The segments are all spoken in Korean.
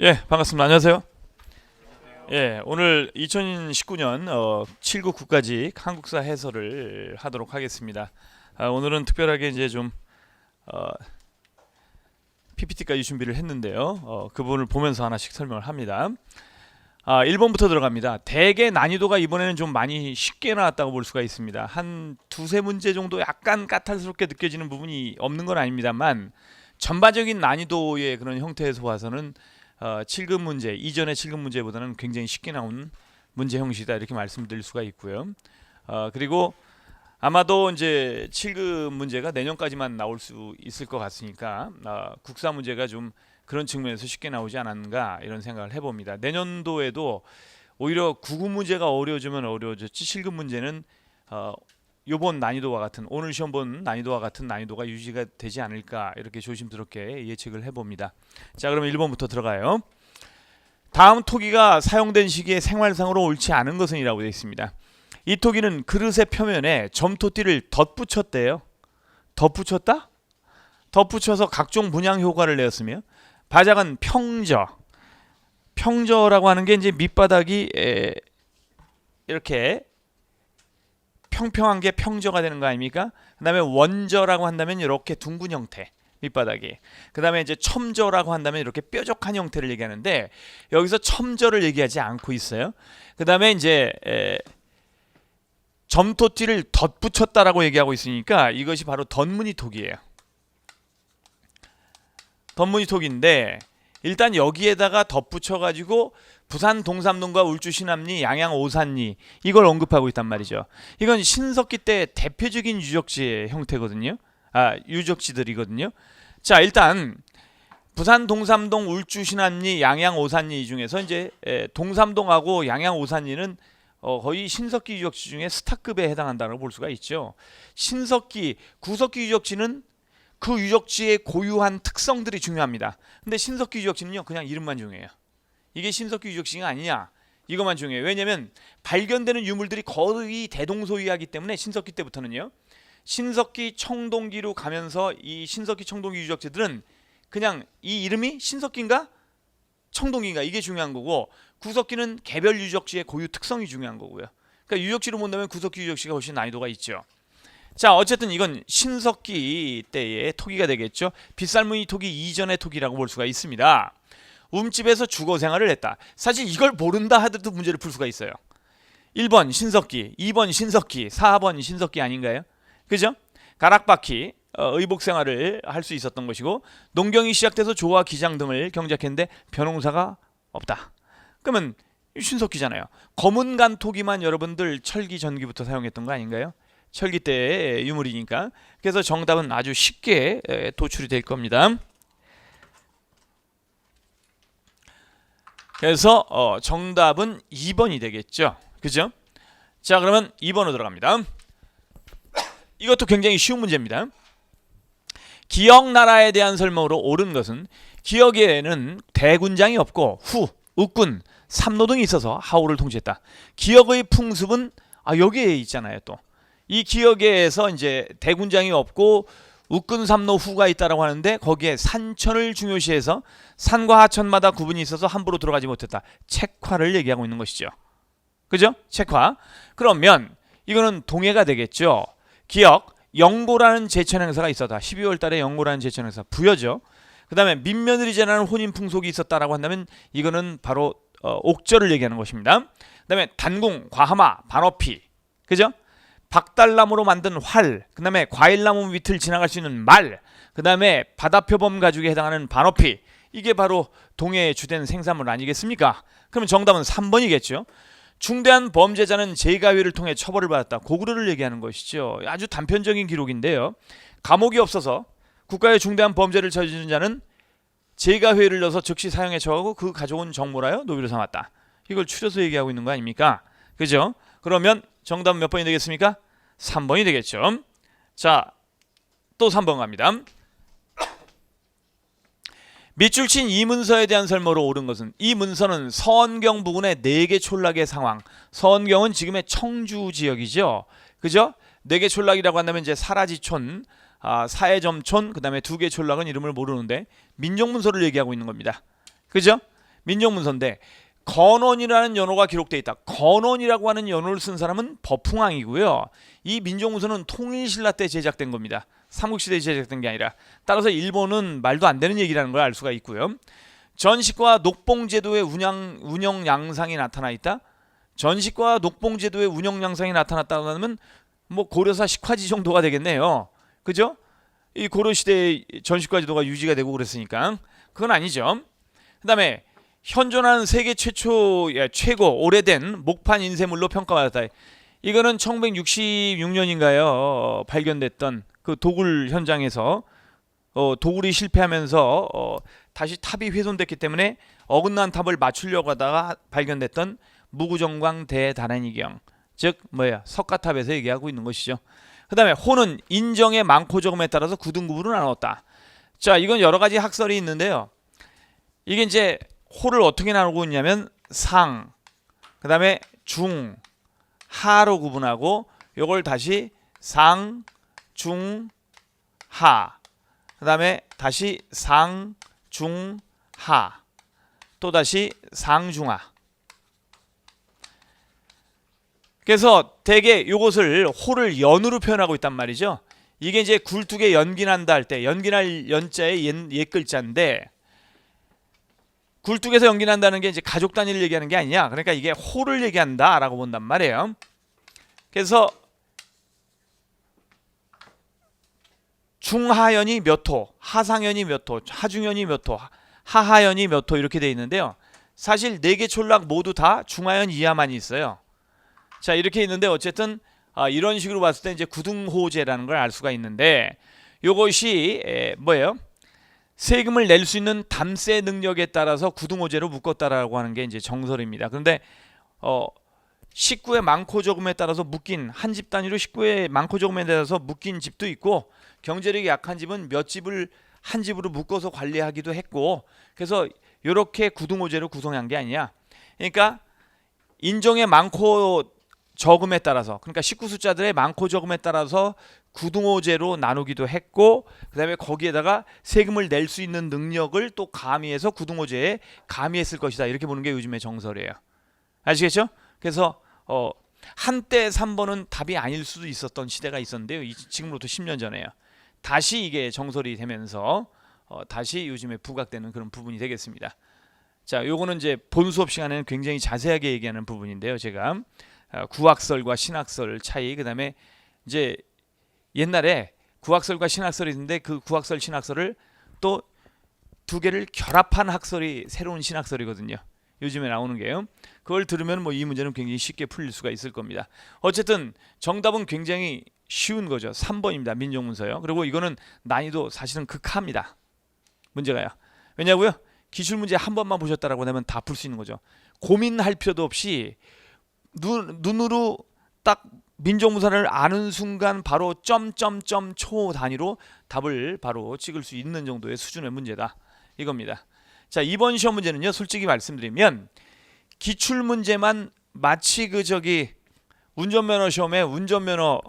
예, 반갑습니다. 안녕하세요. 예, 오늘 2019년 7국 국가직 한국사 해설을 하도록 하겠습니다. 오늘은 특별하게 이제 좀 PPT까지 준비를 했는데요. 그 부분을 보면서 하나씩 설명을 합니다. 1번부터 들어갑니다. 대개 난이도가 이번에는 좀 많이 쉽게 나왔다고 볼 수가 있습니다. 한 두세 문제 정도 약간 까탈스럽게 느껴지는 부분이 없는 건 아닙니다만 전반적인 난이도의 그런 형태에서 봐서는 7급 문제, 이전의 7급 문제보다는 굉장히 쉽게 나오는 문제 형식이다 이렇게 말씀드릴 수가 있고요. 그리고 아마도 이제 7급 문제가 내년까지만 나올 수 있을 것 같으니까 국사 문제가 좀 그런 측면에서 쉽게 나오지 않았는가 이런 생각을 해봅니다. 내년도에도 오히려 9급 문제가 어려워지면 어려워졌지 7급 문제는 요번 난이도와 같은 오늘 시험 본 난이도와 같은 난이도가 유지가 되지 않을까 이렇게 조심스럽게 예측을 해봅니다. 자, 그러면 1번부터 들어가요. 다음 토기가 사용된 시기에 생활상으로 옳지 않은 것은 이라고 되어 있습니다. 이 토기는 그릇의 표면에 점토띠를 덧붙였대요. 덧붙였다? 덧붙여서 각종 문양 효과를 내었으며 바작은 평저라고 하는 게 이제 밑바닥이 이렇게 평평한 게 평저가 되는 거 아닙니까? 그 다음에 원저라고 한다면 이렇게 둥근 형태 밑바닥이, 그 다음에 이제 첨저라고 한다면 이렇게 뾰족한 형태를 얘기하는데 여기서 첨저를 얘기하지 않고 있어요. 그 다음에 이제 점토띠를 덧붙였다라고 얘기하고 있으니까 이것이 바로 덧무늬톡이에요. 덧무늬톡인데 일단 여기에다가 덧붙여가지고 부산 동삼동과 울주 신암리 양양 오산리 이걸 언급하고 있단 말이죠. 이건 신석기 때 대표적인 유적지의 형태거든요. 유적지들이거든요. 자, 일단 부산 동삼동 울주 신암리 양양 오산리 중에서 이제 동삼동하고 양양 오산리는 거의 신석기 유적지 중에 스타급에 해당한다고 볼 수가 있죠. 신석기, 구석기 유적지는 그 유적지의 고유한 특성들이 중요합니다. 근데 신석기 유적지는요 그냥 이름만 중요해요. 이게 신석기 유적지가 아니냐 이것만 중요해요. 왜냐하면 발견되는 유물들이 거의 대동소이하기 때문에 신석기 때부터는요 신석기 청동기로 가면서 이 신석기 청동기 유적지들은 그냥 이 이름이 신석기인가 청동기인가 이게 중요한 거고, 구석기는 개별 유적지의 고유 특성이 중요한 거고요. 그러니까 유적지로 본다면 구석기 유적지가 훨씬 난이도가 있죠. 자, 어쨌든 이건 신석기 때의 토기가 되겠죠. 빗살무늬 토기 이전의 토기라고 볼 수가 있습니다. 움집에서 주거 생활을 했다. 사실 이걸 모른다 하더라도 문제를 풀 수가 있어요. 1번 신석기, 2번 신석기, 4번 신석기 아닌가요? 그죠? 가락바퀴 의복 생활을 할 수 있었던 것이고, 농경이 시작돼서 조와 기장 등을 경작했는데 벼농사가 없다. 그러면 신석기잖아요. 검은간 토기만 여러분들 철기 전기부터 사용했던 거 아닌가요? 철기 때의 유물이니까. 그래서 정답은 아주 쉽게 도출이 될 겁니다. 그래서 정답은 2번이 되겠죠. 그죠? 자, 그러면 2번으로 들어갑니다. 이것도 굉장히 쉬운 문제입니다. 기역나라에 대한 설명으로 옳은 것은 기역에는 대군장이 없고 후, uk군, 삼노 등이 있어서 하오를 통치했다. 기역의 풍습은 여기에 있잖아요. 또 이 기역에서 이제 대군장이 없고 uk군 삼노 후가 있다라고 하는데 거기에 산천을 중요시해서 산과 하천마다 구분이 있어서 함부로 들어가지 못했다. 책화를 얘기하고 있는 것이죠. 그죠? 책화. 그러면 이거는 동해가 되겠죠. 기역, 영고라는 제천 행사가 있었다. 12월 달에 영고라는 제천 행사 부여죠. 그 다음에 민며느리제라는 혼인 풍속이 있었다라고 한다면 이거는 바로 옥절을 얘기하는 것입니다. 그 다음에 단궁, 과하마, 반어피, 그죠? 박달나무로 만든 활, 그 다음에 과일나무 밑을 지나갈 수 있는 말, 그 다음에 바다표범 가죽에 해당하는 반어피, 이게 바로 동해의 주된 생산물 아니겠습니까? 그러면 정답은 3번이겠죠. 중대한 범죄자는 재가회를 통해 처벌을 받았다. 고구려를 얘기하는 것이죠. 아주 단편적인 기록인데요. 감옥이 없어서 국가의 중대한 범죄를 저지른 자는 재가회를 넣어서 즉시 사형에 처하고 그 가져온 정모라요 노비로 삼았다. 이걸 추려서 얘기하고 있는 거 아닙니까? 그죠? 그러면 정답은 몇 번이 되겠습니까? 3번이 되겠죠. 자, 또 3번 갑니다. 밑줄 친 이 문서에 대한 설명으로 옳은 것은 이 문서는 서원경 부근의 4개 촌락의 상황. 서원경은 지금의 청주 지역이죠. 그죠? 4개 촌락이라고 한다면 이제 사라지촌, 사해점촌, 그 다음에 2개 촌락은 이름을 모르는데 민족문서를 얘기하고 있는 겁니다. 그죠? 민정문서인데 건원이라는 연호가 기록되어 있다. 건원이라고 하는 연호를 쓴 사람은 법흥왕이고요. 이 민정문서는 통일신라 때 제작된 겁니다. 삼국시대에 제작된 게 아니라. 따라서 일본은 말도 안 되는 얘기라는 걸 알 수가 있고요. 전식과 녹봉제도의 운영 양상이 나타나 있다. 전식과 녹봉제도의 운영 양상이 나타났다면 뭐 고려사 식화지 정도가 되겠네요. 그죠? 이 고려시대의 전식과 제도가 유지가 되고 그랬으니까 그건 아니죠. 그 다음에 현존하는 세계 최고 오래된 목판 인쇄물로 평가받았다. 이거는 1166년인가요? 발견됐던 그 도굴 현장에서 도굴이 실패하면서 다시 탑이 훼손됐기 때문에 어긋난 탑을 맞추려고 하다가 발견됐던 무구정광 대단한이경, 즉 석가탑에서 얘기하고 있는 것이죠. 그 다음에 호는 인정의 많고 적음에 따라서 구등급으로 나눴다. 자, 이건 여러 가지 학설이 있는데요. 이게 이제 호를 어떻게 나누고 있냐면 상, 그 다음에 중, 하로 구분하고 요걸 다시 상, 중, 하, 그 다음에 다시 상, 중, 하, 또 다시 상, 중, 하. 그래서 대개 요것을 호를 연으로 표현하고 있단 말이죠. 이게 이제 굴뚝에 연기난다 할 때 연기날 연자의 옛 글자인데 굴뚝에서 연기난다는 게 이제 가족 단위를 얘기하는 게 아니냐. 그러니까 이게 호를 얘기한다라고 본단 말이에요. 그래서 중하연이 몇 호, 하상연이 몇 호, 하중연이 몇 호, 하하연이 몇 호 이렇게 돼 있는데요. 사실 4개 촌락 모두 다 중하연 이하만이 있어요. 자, 이렇게 있는데 어쨌든 이런 식으로 봤을 때 이제 구등호제라는 걸 알 수가 있는데 이것이 뭐예요? 세금을 낼 수 있는 담세 능력에 따라서 구등호제로 묶었다라고 하는 게 이제 정설입니다. 그런데 식구의 많고 적음에 따라서 묶인 한 집 단위로 식구의 많고 적음에 따라서 묶인 집도 있고 경제력이 약한 집은 몇 집을 한 집으로 묶어서 관리하기도 했고 그래서 이렇게 구등호제로 구성한 게 아니냐. 그러니까 인정의 많고 적음에 따라서 그러니까 식구 숫자들의 많고 적음에 따라서 구등호제로 나누기도 했고 그 다음에 거기에다가 세금을 낼 수 있는 능력을 또 가미해서 구등호제에 가미했을 것이다. 이렇게 보는 게 요즘의 정설이에요. 아시겠죠? 그래서 한때 3번은 답이 아닐 수도 있었던 시대가 있었는데요. 지금으로부터 10년 전에요. 다시 이게 정설이 되면서 다시 요즘에 부각되는 그런 부분이 되겠습니다. 자, 요거는 이제 본 수업 시간에는 굉장히 자세하게 얘기하는 부분인데요. 제가 구학설과 신학설 차이, 그 다음에 이제 옛날에 구학설과 신학설이 있는데 그 구학설 신학설을 또 2개를 결합한 학설이 새로운 신학설이거든요. 요즘에 나오는 게요. 그걸 들으면 뭐 이 문제는 굉장히 쉽게 풀릴 수가 있을 겁니다. 어쨌든 정답은 굉장히 쉬운 거죠. 3번입니다. 민정문서요. 그리고 이거는 난이도 사실은 극하입니다. 문제가요. 왜냐고요? 기출문제 한 번만 보셨다라고 하면 다 풀 수 있는 거죠. 고민할 필요도 없이 눈으로 딱 민정문서를 아는 순간 바로 점점점 초 단위로 답을 바로 찍을 수 있는 정도의 수준의 문제다. 이겁니다. 자, 이번 시험 문제는요. 솔직히 말씀드리면 기출문제만 마치 운전면허 시험에 운전면허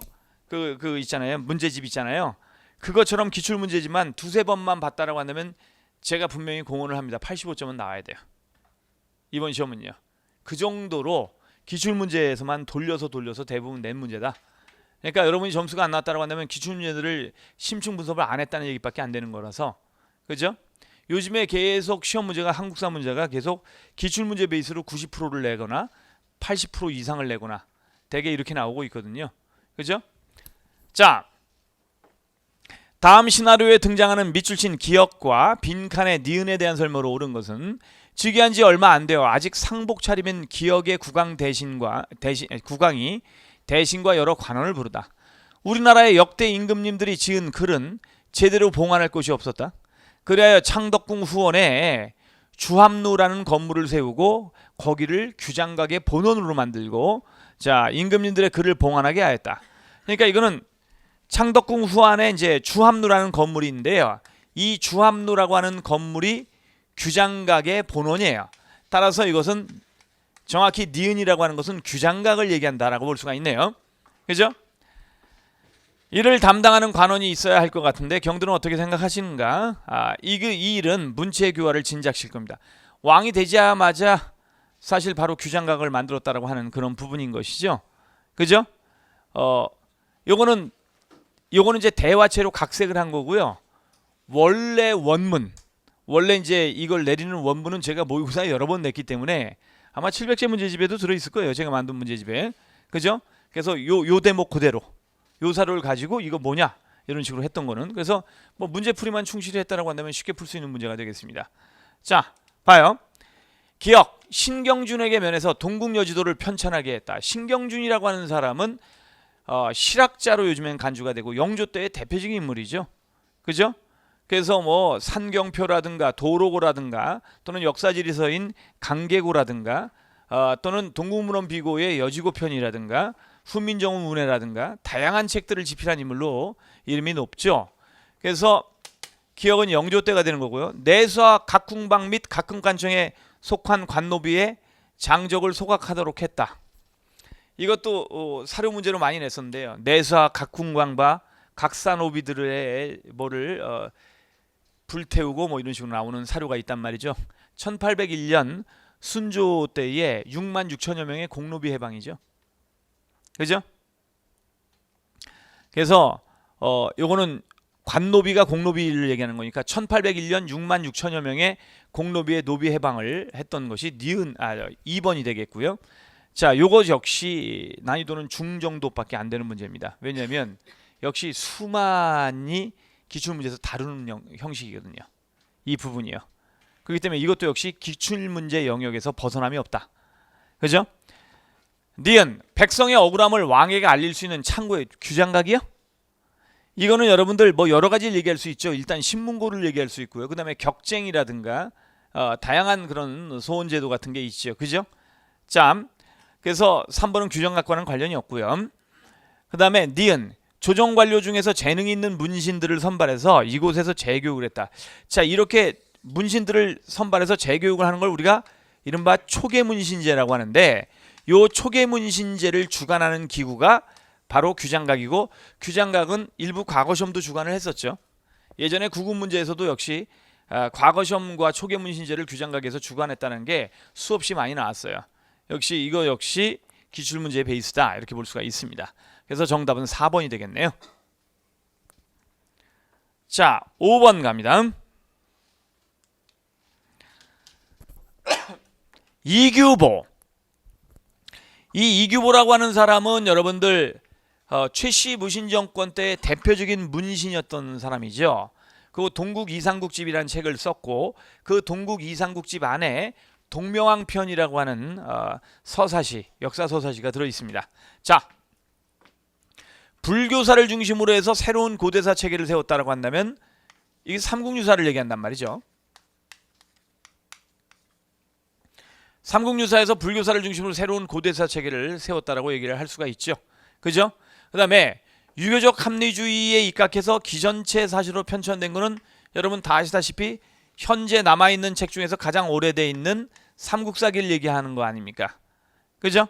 그 있잖아요. 문제집 있잖아요. 그것처럼 기출문제지만 2-3번만 봤다라고 한다면 제가 분명히 공언을 합니다. 85점은 나와야 돼요. 이번 시험은요. 그 정도로 기출문제에서만 돌려서 대부분 낸 문제다. 그러니까 여러분이 점수가 안 나왔다고 한다면 기출문제들을 심층 분석을 안 했다는 얘기밖에 안 되는 거라서. 그죠? 요즘에 계속 시험 문제가 한국사 문제가 계속 기출문제 베이스로 90%를 내거나 80% 이상을 내거나 대개 이렇게 나오고 있거든요. 그죠? 자, 다음 시나리오에 등장하는 밑줄 친 기역과 빈칸의 니은에 대한 설명으로 옳은 것은 즉위한 지 얼마 안 돼요. 아직 상복 차림인 기역의 국왕이 대신과 여러 관원을 부르다. 우리나라의 역대 임금님들이 지은 글은 제대로 봉안할 곳이 없었다. 그리하여 창덕궁 후원에 주합루라는 건물을 세우고 거기를 규장각의 본원으로 만들고 자, 임금님들의 글을 봉안하게 하였다. 그러니까 이거는 창덕궁 후안에 이제 주합루라는 건물이 있는데요. 이 주합루라고 하는 건물이 규장각의 본원이에요. 따라서 이것은 정확히 니은이라고 하는 것은 규장각을 얘기한다라고 볼 수가 있네요. 그죠? 이를 담당하는 관원이 있어야 할 것 같은데 경들은 어떻게 생각하시는가? 이 일은 문체교화를 진작실 겁니다. 왕이 되자마자 사실 바로 규장각을 만들었다라고 하는 그런 부분인 것이죠. 그죠? 요거는 이제 대화체로 각색을 한 거고요. 원래 원문, 원래 이제 이걸 내리는 원문은 제가 모의고사에 여러 번 냈기 때문에 아마 700제 문제집에도 들어있을 거예요. 제가 만든 문제집에. 그죠? 그래서 요 대목 그대로 요 사료를 가지고 이거 뭐냐 이런 식으로 했던 거는, 그래서 뭐 문제풀이만 충실히 했다라고 한다면 쉽게 풀 수 있는 문제가 되겠습니다. 자, 봐요. 기억, 신경준에게 면해서 동국여지도를 편찬하게 했다. 신경준이라고 하는 사람은 실학자로 요즘엔 간주가 되고 영조 때의 대표적인 인물이죠. 그죠? 그래서 뭐 산경표라든가 도로고라든가 또는 역사지리서인 강계고라든가 또는 동국문헌 비고의 여지고편이라든가 훈민정음 운해라든가 다양한 책들을 집필한 인물로 이름이 높죠. 그래서 기억은 영조 때가 되는 거고요. 내수와 각궁방 및 각흥관청에 속한 관노비의 장적을 소각하도록 했다. 이것도 사료 문제로 많이 냈었는데요. 내수와 각궁방과 각사노비들의 뭐를 불태우고 뭐 이런 식으로 나오는 사료가 있단 말이죠. 1801년 순조 때에 6만 6천여 명의 공노비 해방이죠. 그죠? 그래서 요거는 관노비가 공노비를 얘기하는 거니까 1801년 6만 6천여 명의 공노비의 노비 해방을 했던 것이 2번이 되겠고요. 자, 요거 역시 난이도는 중정도밖에 안 되는 문제입니다. 왜냐하면 역시 수많이 기출문제에서 다루는 형식이거든요. 이 부분이요. 그렇기 때문에 이것도 역시 기출문제 영역에서 벗어남이 없다. 그죠? 니은, 백성의 억울함을 왕에게 알릴 수 있는 창고의 규장각이요? 이거는 여러분들 뭐 여러 가지를 얘기할 수 있죠. 일단 신문고를 얘기할 수 있고요. 그 다음에 격쟁이라든가 다양한 그런 소원제도 같은 게 있죠. 그죠? 자, 그래서 3번은 규정각과는 관련이 없고요. 그 다음에 니은, 조정관료 중에서 재능 있는 문신들을 선발해서 이곳에서 재교육을 했다. 자, 이렇게 문신들을 선발해서 재교육을 하는 걸 우리가 이른바 초계문신제라고 하는데, 요 초계문신제를 주관하는 기구가 바로 규장각이고, 규장각은 일부 과거시험도 주관을 했었죠. 예전에 구급문제에서도 역시 과거시험과 초계문신제를 규장각에서 주관했다는 게 수없이 많이 나왔어요. 역시 이거 역시 기출문제의 베이스다 이렇게 볼 수가 있습니다. 그래서 정답은 4번이 되겠네요. 자, 5번 갑니다. 이규보. 이 이규보라고 하는 사람은 여러분들 최씨 무신정권 때 대표적인 문신이었던 사람이죠. 그 동국 이상국집이라는 책을 썼고, 그 동국 이상국집 안에 동명왕편이라고 하는 서사시, 역사 서사시가 들어 있습니다. 자, 불교사를 중심으로 해서 새로운 고대사 체계를 세웠다라고 한다면 이게 삼국유사를 얘기한단 말이죠. 삼국유사에서 불교사를 중심으로 새로운 고대사 체계를 세웠다라고 얘기를 할 수가 있죠. 그죠? 그 다음에 유교적 합리주의에 입각해서 기전체 사실로 편찬된 거는 여러분 다 아시다시피 현재 남아있는 책 중에서 가장 오래돼 있는 삼국사기를 얘기하는 거 아닙니까? 그죠?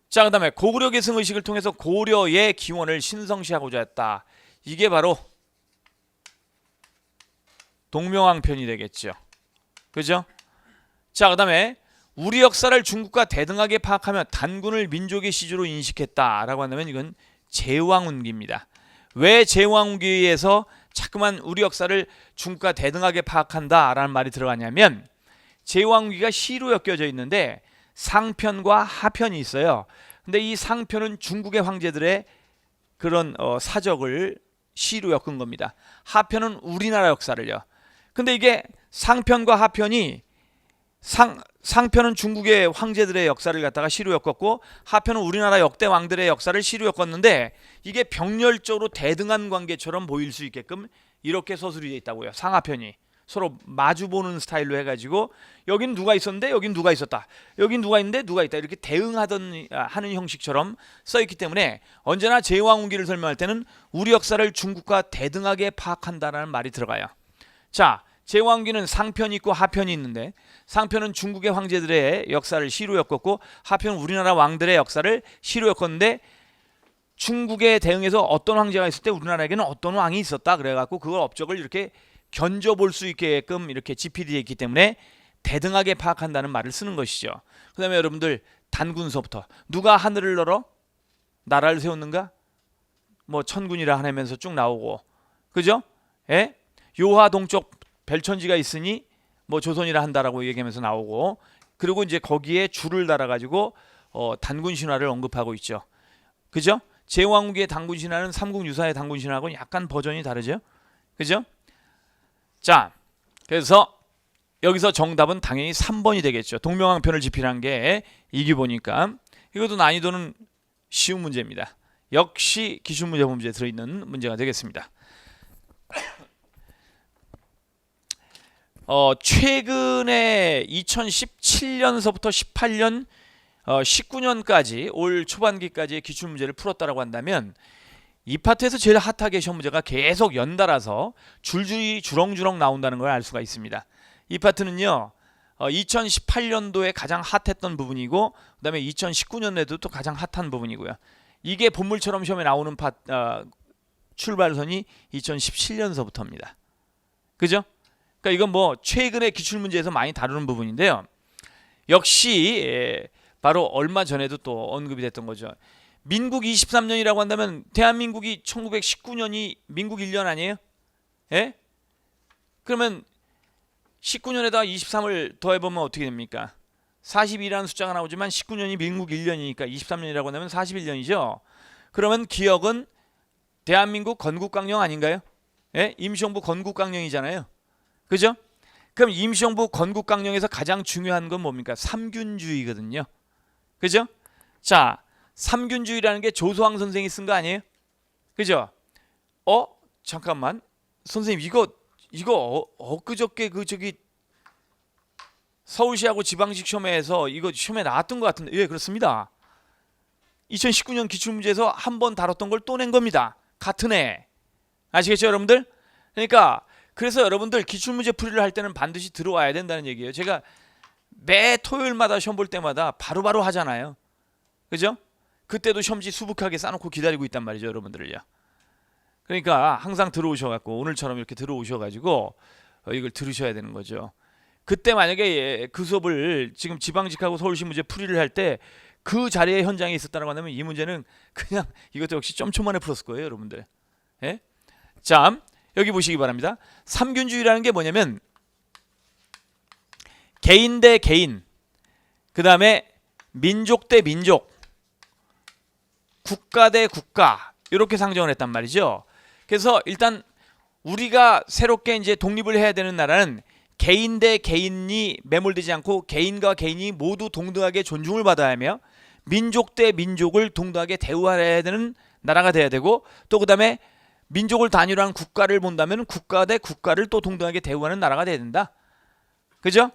자, 그 다음에 고구려 계승의식을 통해서 고려의 기원을 신성시하고자 했다. 이게 바로 동명왕편이 되겠죠. 그죠? 자, 그 다음에 우리 역사를 중국과 대등하게 파악하며 단군을 민족의 시주로 인식했다라고 한다면 이건 제왕운기입니다. 왜 제왕운기에서 자꾸만 우리 역사를 중국과 대등하게 파악한다라는 말이 들어가냐면, 제왕운기가 시로 엮여져 있는데 상편과 하편이 있어요. 근데 이 상편은 중국의 황제들의 그런 사적을 시로 엮은 겁니다. 하편은 우리나라 역사를요. 근데 이게 상편과 하편이 상편은 중국의 황제들의 역사를 갖다가 시로 엮었고, 하편은 우리나라 역대 왕들의 역사를 시로 엮었는데, 이게 병렬적으로 대등한 관계처럼 보일 수 있게끔 이렇게 서술이 되어 있다고요. 상하편이 서로 마주보는 스타일로 해가지고 여긴 누가 있었는데 여긴 누가 있었다, 여긴 누가 있는데 누가 있다, 이렇게 대응하는 하는 형식처럼 써있기 때문에 언제나 제왕운기를 설명할 때는 우리 역사를 중국과 대등하게 파악한다라는 말이 들어가요. 자, 제왕운기는 상편이 있고 하편이 있는데, 상편은 중국의 황제들의 역사를 시로 엮었고, 하편은 우리나라 왕들의 역사를 시로 엮었는데, 중국에 대응해서 어떤 황제가 있을 때 우리나라에게는 어떤 왕이 있었다 그래갖고 그걸 업적을 이렇게 견져볼 수 있게끔 이렇게 집필되어 있기 때문에 대등하게 파악한다는 말을 쓰는 것이죠. 그 다음에 여러분들 단군서부터 누가 하늘을 열어 나라를 세웠는가? 뭐 천군이라 하면서 쭉 나오고, 그죠? 예? 요하 동쪽 별천지가 있으니 뭐 조선이라 한다라고 얘기하면서 나오고, 그리고 이제 거기에 줄을 달아가지고 단군 신화를 언급하고 있죠. 그죠? 제왕국의 단군 신화는 삼국유사의 단군 신화하고는 약간 버전이 다르죠. 그죠? 자, 그래서 여기서 정답은 당연히 3번이 되겠죠. 동명항편을 지피란 게 이기 보니까. 이것도 난이도는 쉬운 문제입니다. 역시 기출문제 범위에 들어있는 문제가 되겠습니다. 최근에 2017년서부터 18년 19년까지 올 초반기까지의 기출문제를 풀었다라고 한다면 이 파트에서 제일 핫하게 시험 문제가 계속 연달아서 줄줄이 주렁주렁 나온다는 걸 알 수가 있습니다. 이 파트는요 2018년도에 가장 핫했던 부분이고, 그 다음에 2019년에도 또 가장 핫한 부분이고요. 이게 본물처럼 시험에 나오는 출발선이 2017년서부터입니다. 그죠? 그러니까 이건 뭐 최근에 기출문제에서 많이 다루는 부분인데요. 역시 바로 얼마 전에도 또 언급이 됐던 거죠. 민국 23년이라고 한다면 대한민국이 1919년이 민국 1년 아니에요? 예? 그러면 19년에다가 23을 더해보면 어떻게 됩니까? 42라는 숫자가 나오지만 19년이 민국 1년이니까 23년이라고 한다면 41년이죠. 그러면 기억은 대한민국 건국강령 아닌가요? 예? 임시정부 건국강령이잖아요. 그죠? 그럼 임시정부 건국강령에서 가장 중요한 건 뭡니까? 삼균주의거든요. 그죠? 자, 삼균주의라는 게 조소왕 선생이 쓴 거 아니에요? 그죠? 잠깐만. 선생님 이거 엊그저께 서울시하고 지방직 시험에서 이거 시험에 나왔던 것 같은데. 예, 그렇습니다. 2019년 기출문제에서 한 번 다뤘던 걸 또 낸 겁니다. 같은 해. 아시겠죠, 여러분들? 그러니까 그래서 여러분들 기출문제 풀이를 할 때는 반드시 들어와야 된다는 얘기예요. 제가 매 토요일마다 시험 볼 때마다 바로바로 하잖아요. 그죠? 그때도 시험지 수북하게 싸놓고 기다리고 있단 말이죠, 여러분들을요. 그러니까 항상 들어오셔갖고 오늘처럼 이렇게 들어오셔가지고 이걸 들으셔야 되는 거죠. 그때 만약에 그 수업을 지금 지방직하고 서울시 문제 풀이를 할 때 그 자리에 현장에 있었다고 한다면 이 문제는 그냥 이것도 역시 점초 만에 풀었을 거예요, 여러분들. 예? 자, 여기 보시기 바랍니다. 삼균주의라는 게 뭐냐면 개인 대 개인, 그 다음에 민족 대 민족, 국가 대 국가, 이렇게 상정을 했단 말이죠. 그래서 일단 우리가 새롭게 이제 독립을 해야 되는 나라는 개인 대 개인이 매몰되지 않고 개인과 개인이 모두 동등하게 존중을 받아야 하며, 민족 대 민족을 동등하게 대우해야 되는 나라가 돼야 되고, 또 그 다음에 민족을 단위로 한 국가를 본다면 국가 대 국가를 또 동등하게 대우하는 나라가 돼야 된다. 그죠?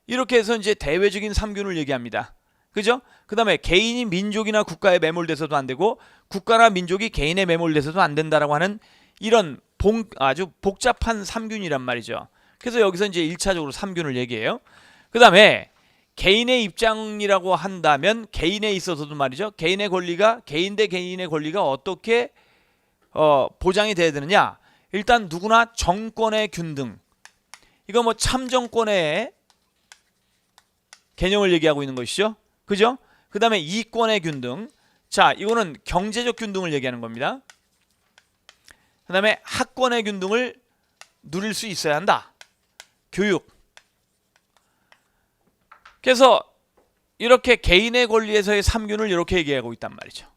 이렇게 해서 이제 대외적인 삼균을 얘기합니다. 그죠? 그 다음에 개인이 민족이나 국가에 매몰돼서도 안 되고 국가나 민족이 개인에 매몰돼서도 안 된다라고 하는 이런 아주 복잡한 삼균이란 말이죠. 그래서 여기서 이제 1차적으로 삼균을 얘기해요. 그 다음에 개인의 입장이라고 한다면 개인에 있어서도 말이죠. 개인의 권리가, 개인 대 개인의 권리가 어떻게 보장이 돼야 되느냐. 일단 누구나 정권의 균등, 이거 뭐 참정권의 개념을 얘기하고 있는 것이죠. 그죠? 그 다음에 이권의 균등, 자 이거는 경제적 균등을 얘기하는 겁니다. 그 다음에 학권의 균등을 누릴 수 있어야 한다. 교육. 그래서 이렇게 개인의 권리에서의 삼균을 이렇게 얘기하고 있단 말이죠.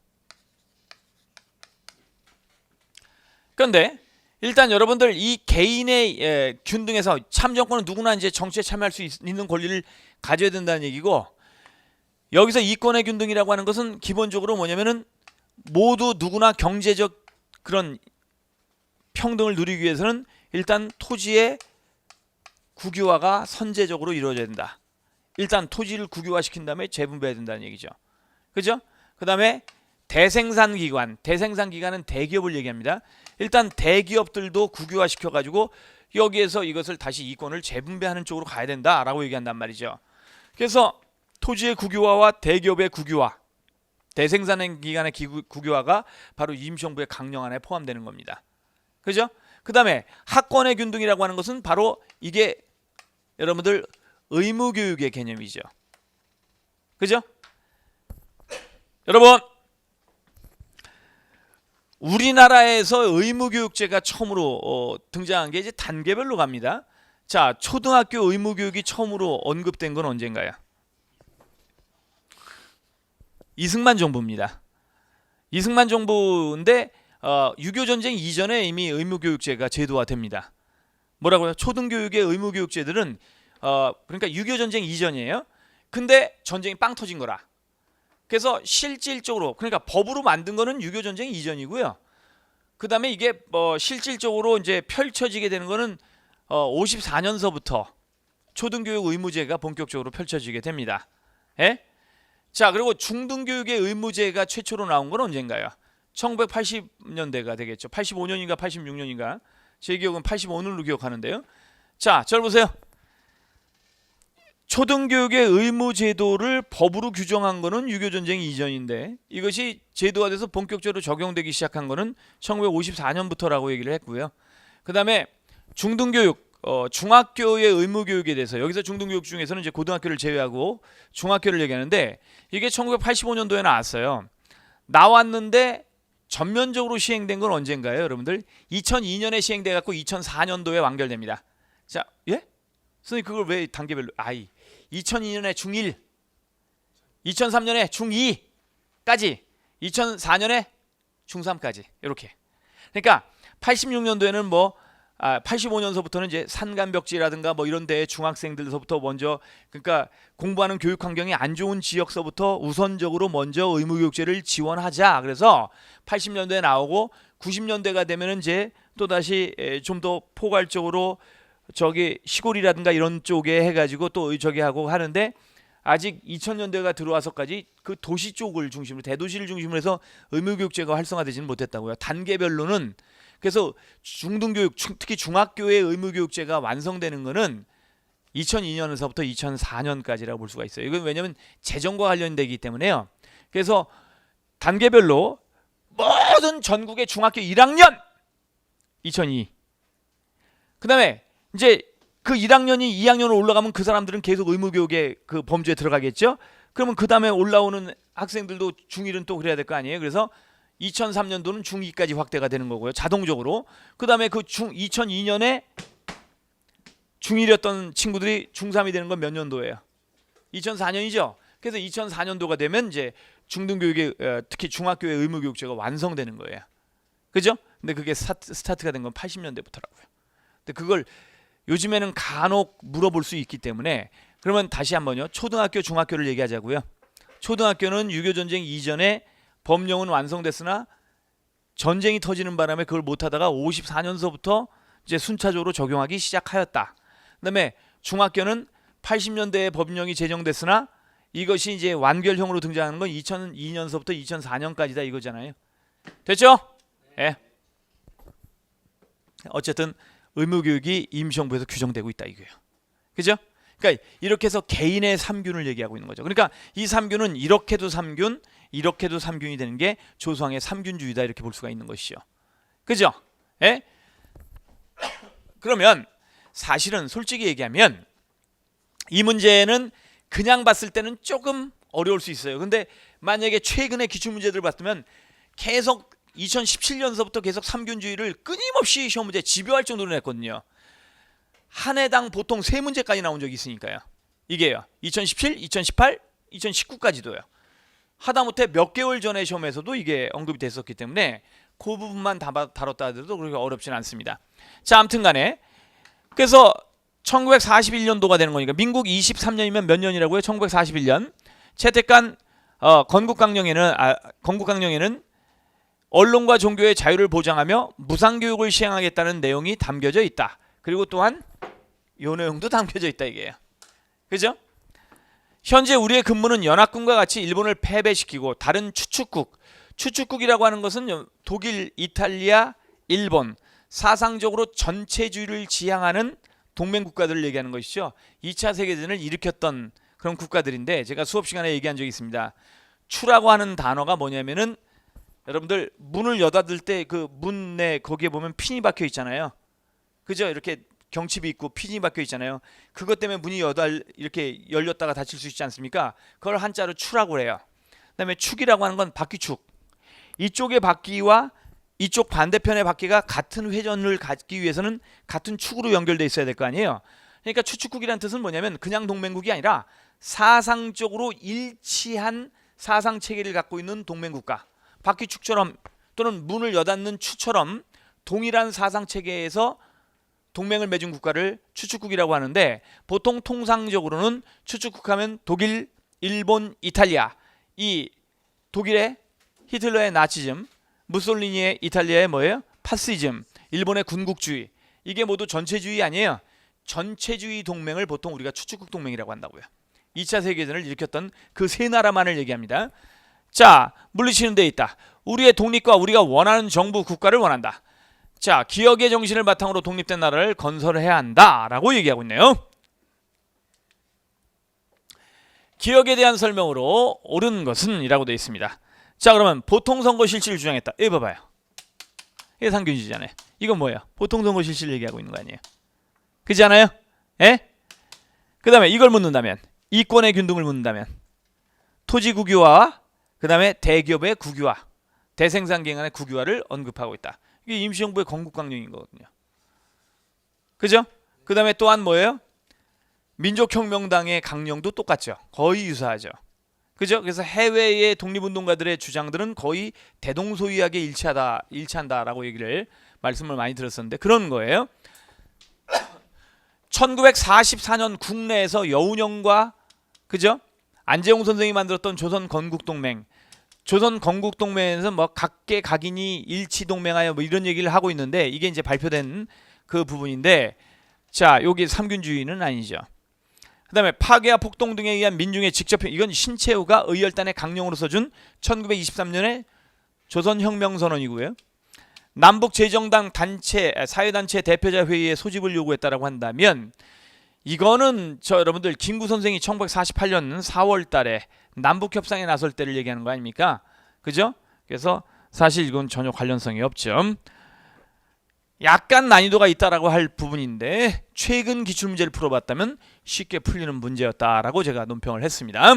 그런데 일단 여러분들 이 개인의 균등에서 참정권은 누구나 이제 정치에 참여할 수 있는 권리를 가져야 된다는 얘기고, 여기서 이권의 균등이라고 하는 것은 기본적으로 뭐냐면은 모두 누구나 경제적 그런 평등을 누리기 위해서는 일단 토지의 국유화가 선제적으로 이루어져야 된다. 일단 토지를 국유화시킨 다음에 재분배해야 된다는 얘기죠. 그죠? 그 다음에 대생산기관, 대생산기관은 대기업을 얘기합니다. 일단 대기업들도 국유화시켜가지고 여기에서 이것을 다시 이권을 재분배하는 쪽으로 가야 된다라고 얘기한단 말이죠. 그래서 토지의 국유화와 대기업의 국유화, 대생산기관의 국유화가 바로 임시정부의 강령안에 포함되는 겁니다. 그죠? 그 다음에 학권의 균등이라고 하는 것은 바로 이게 여러분들 의무교육의 개념이죠. 그죠? 여러분, 우리나라에서 의무교육제가 처음으로 등장한 게 이제 단계별로 갑니다. 자, 초등학교 의무교육이 처음으로 언급된 건 언젠가요? 이승만 정부입니다. 이승만 정부인데 6.25 전쟁 이전에 이미 의무교육제가 제도화됩니다. 뭐라고요? 초등교육의 의무교육제들은 그러니까 6.25 전쟁 이전이에요. 근데 전쟁이 빵 터진 거라. 그래서 실질적으로, 그러니까 법으로 만든 거는 6.25 전쟁 이전이고요. 그 다음에 이게 실질적으로 이제 펼쳐지게 되는 거는 54년서부터 초등교육 의무제가 본격적으로 펼쳐지게 됩니다. 예? 자, 그리고 중등교육의 의무제가 최초로 나온 건 언젠가요? 1980년대가 되겠죠. 85년인가 86년인가. 제 기억은 85년으로 기억하는데요. 자, 저를 보세요. 초등교육의 의무제도를 법으로 규정한 거는 6.25 전쟁 이전인데 이것이 제도화돼서 본격적으로 적용되기 시작한 거는 1954년부터라고 얘기를 했고요. 그 다음에 중등교육, 중학교의 의무교육에 대해서, 여기서 중등교육 중에서는 이제 고등학교를 제외하고 중학교를 얘기하는데 이게 1985년도에 나왔어요. 나왔는데 전면적으로 시행된 건 언젠가요, 여러분들? 2002년에 시행돼 갖고 2004년도에 완결됩니다. 자, 예? 선생님 그걸 왜 단계별로? 2002년에 중1, 2003년에 중2까지, 2004년에 중3까지 이렇게. 그러니까 86년도에는 85년서부터는 이제 산간벽지라든가 이런 데 중학생들서부터 먼저, 그러니까 공부하는 교육 환경이 안 좋은 지역서부터 우선적으로 먼저 의무교육제를 지원하자. 그래서 80년대에 나오고 90년대가 되면은 이제 또 다시 좀 더 포괄적으로 저기 시골이라든가 이런 쪽에 해가지고 또 저기 하고 하는데, 아직 2000년대가 들어와서까지 그 도시 쪽을 중심으로, 대도시를 중심으로 해서 의무교육제가 활성화되지는 못했다고요. 단계별로는. 그래서 중등교육, 특히 중학교의 의무교육제가 완성되는 거는 2002년에서부터 2004년까지라고 볼 수가 있어요. 이건 왜냐하면 재정과 관련되기 때문에요. 그래서 단계별로 모든 전국의 중학교 1학년 2002. 그 다음에 이제 그 1학년이 2학년으로 올라가면 그 사람들은 계속 의무교육의 그 범주에 들어가겠죠. 그러면 그 다음에 올라오는 학생들도 중1은 또 그래야 될 거 아니에요. 그래서 2003년도는 중2까지 확대가 되는 거고요. 자동적으로. 그 다음에 그 2002년에 중1이었던 친구들이 중3이 되는 건 몇 년도예요? 2004년이죠. 그래서 2004년도가 되면 이제 중등교육의, 특히 중학교의 의무교육제가 완성되는 거예요. 그죠? 근데 그게 스타트가 된 건 80년대부터라고요. 근데 그걸 요즘에는 간혹 물어볼 수 있기 때문에, 그러면 다시 한번요. 초등학교, 중학교를 얘기하자고요. 초등학교는 6.25 전쟁 이전에 법령은 완성됐으나 전쟁이 터지는 바람에 그걸 못하다가 54년서부터 이제 순차적으로 적용하기 시작하였다. 그다음에 중학교는 80년대에 법령이 제정됐으나 이것이 이제 완결형으로 등장하는 건 2002년서부터 2004년까지다 이거잖아요. 됐죠? 예. 어쨌든 의무교육이 임시정부에서 규정되고 있다 이거예요. 그죠? 그러니까 이렇게 해서 개인의 3균을 얘기하고 있는 거죠. 그러니까 이 3균은 이렇게도 3균, 이렇게도 3균이 되는 게 조수왕의 3균주의다 이렇게 볼 수가 있는 것이죠. 그죠? 예? 그러면 사실은 솔직히 얘기하면 이 문제는 그냥 봤을 때는 조금 어려울 수 있어요. 근데 만약에 최근의 기출문제들을 봤으면 계속 2017년서부터 계속 3균주의를 끊임없이 시험 문제 집요할 정도로 냈거든요. 한 해당 보통 3문제까지 나온 적이 있으니까요. 이게요. 2017, 2018, 2019까지도요. 하다못해 몇 개월 전에 시험에서도 이게 언급이 됐었기 때문에 그 부분만 다뤘다 하더라도 그렇게 어렵진 않습니다. 자, 아무튼 간에 그래서 1941년도가 되는 거니까 민국 23년이면 몇 년이라고요? 1941년. 채택한 건국강령에는 언론과 종교의 자유를 보장하며 무상교육을 시행하겠다는 내용이 담겨져 있다. 그리고 또한 이 내용도 담겨져 있다 이게요. 그죠? 현재 우리의 근무는 연합군과 같이 일본을 패배시키고 다른 추축국이라고 하는 것은 독일, 이탈리아, 일본, 사상적으로 전체주의를 지향하는 동맹국가들을 얘기하는 것이죠. 2차 세계대전을 일으켰던 그런 국가들인데, 제가 수업 시간에 얘기한 적이 있습니다. 추라고 하는 단어가 뭐냐면은, 여러분들 문을 여닫을 때 그 문 내 거기에 보면 핀이 박혀 있잖아요. 그죠? 이렇게 경칩이 있고 피진이 박혀 있잖아요. 그것 때문에 문이 이렇게 열렸다가 닫힐 수 있지 않습니까? 그걸 한자로 추라고 해요. 그다음에 축이라고 하는 건 바퀴축. 이쪽의 바퀴와 이쪽 반대편의 바퀴가 같은 회전을 갖기 위해서는 같은 축으로 연결돼 있어야 될 거 아니에요. 그러니까 추축국이라는 뜻은 뭐냐면 그냥 동맹국이 아니라 사상적으로 일치한 사상 체계를 갖고 있는 동맹국가. 바퀴축처럼 또는 문을 여닫는 추처럼 동일한 사상 체계에서 동맹을 맺은 국가를 추축국이라고 하는데, 보통 통상적으로는 추축국하면 독일, 일본, 이탈리아, 이 독일의 히틀러의 나치즘, 무솔리니의 이탈리아의 뭐예요? 파시즘, 일본의 군국주의, 이게 모두 전체주의 아니에요. 전체주의 동맹을 보통 우리가 추축국 동맹이라고 한다고요. 2차 세계대전을 일으켰던 그 세 나라만을 얘기합니다. 자, 물리치는 데 있다. 우리의 독립과 우리가 원하는 정부 국가를 원한다. 자, 기억의 정신을 바탕으로 독립된 나라를 건설해야 한다라고 얘기하고 있네요. 기억에 대한 설명으로 옳은 것은 이라고 되어 있습니다. 자, 그러면 보통선거 실시를 주장했다. 이거 봐봐요. 이게 상균주의잖아요. 이건 뭐예요? 보통선거 실시를 얘기하고 있는 거 아니에요? 그렇지 않아요? 예? 그 다음에 이걸 묻는다면, 이권의 균등을 묻는다면, 토지 국유화와 그 다음에 대기업의 국유화, 대생산기관의 국유화를 언급하고 있다. 이게 임시정부의 건국강령인 거거든요. 그죠? 그 다음에 또한 뭐예요? 민족혁명당의 강령도 똑같죠. 거의 유사하죠. 그죠? 그래서 해외의 독립운동가들의 주장들은 거의 대동소이하게 일치한다라고 말씀을 많이 들었었는데 그런 거예요. 1944년 국내에서 여운형과 그죠? 안재홍 선생이 만들었던 조선 건국동맹, 조선 건국동맹에서 뭐 각계 각인이 일치동맹하여 뭐 이런 얘기를 하고 있는데, 이게 이제 발표된 그 부분인데, 자, 여기 삼균주의는 아니죠. 그 다음에 파괴와 폭동 등에 의한 민중의 직접, 이건 신채호가 의열단의 강령으로 써준 1923년의 조선혁명선언이고요. 남북재정당 단체, 사회단체 대표자 회의에 소집을 요구했다라고 한다면, 이거는 여러분들 김구 선생이 1948년 4월 달에 남북협상에 나설 때를 얘기하는 거 아닙니까? 그죠? 그래서 사실 이건 전혀 관련성이 없죠. 약간 난이도가 있다라고 할 부분인데, 최근 기출문제를 풀어봤다면 쉽게 풀리는 문제였다라고 제가 논평을 했습니다.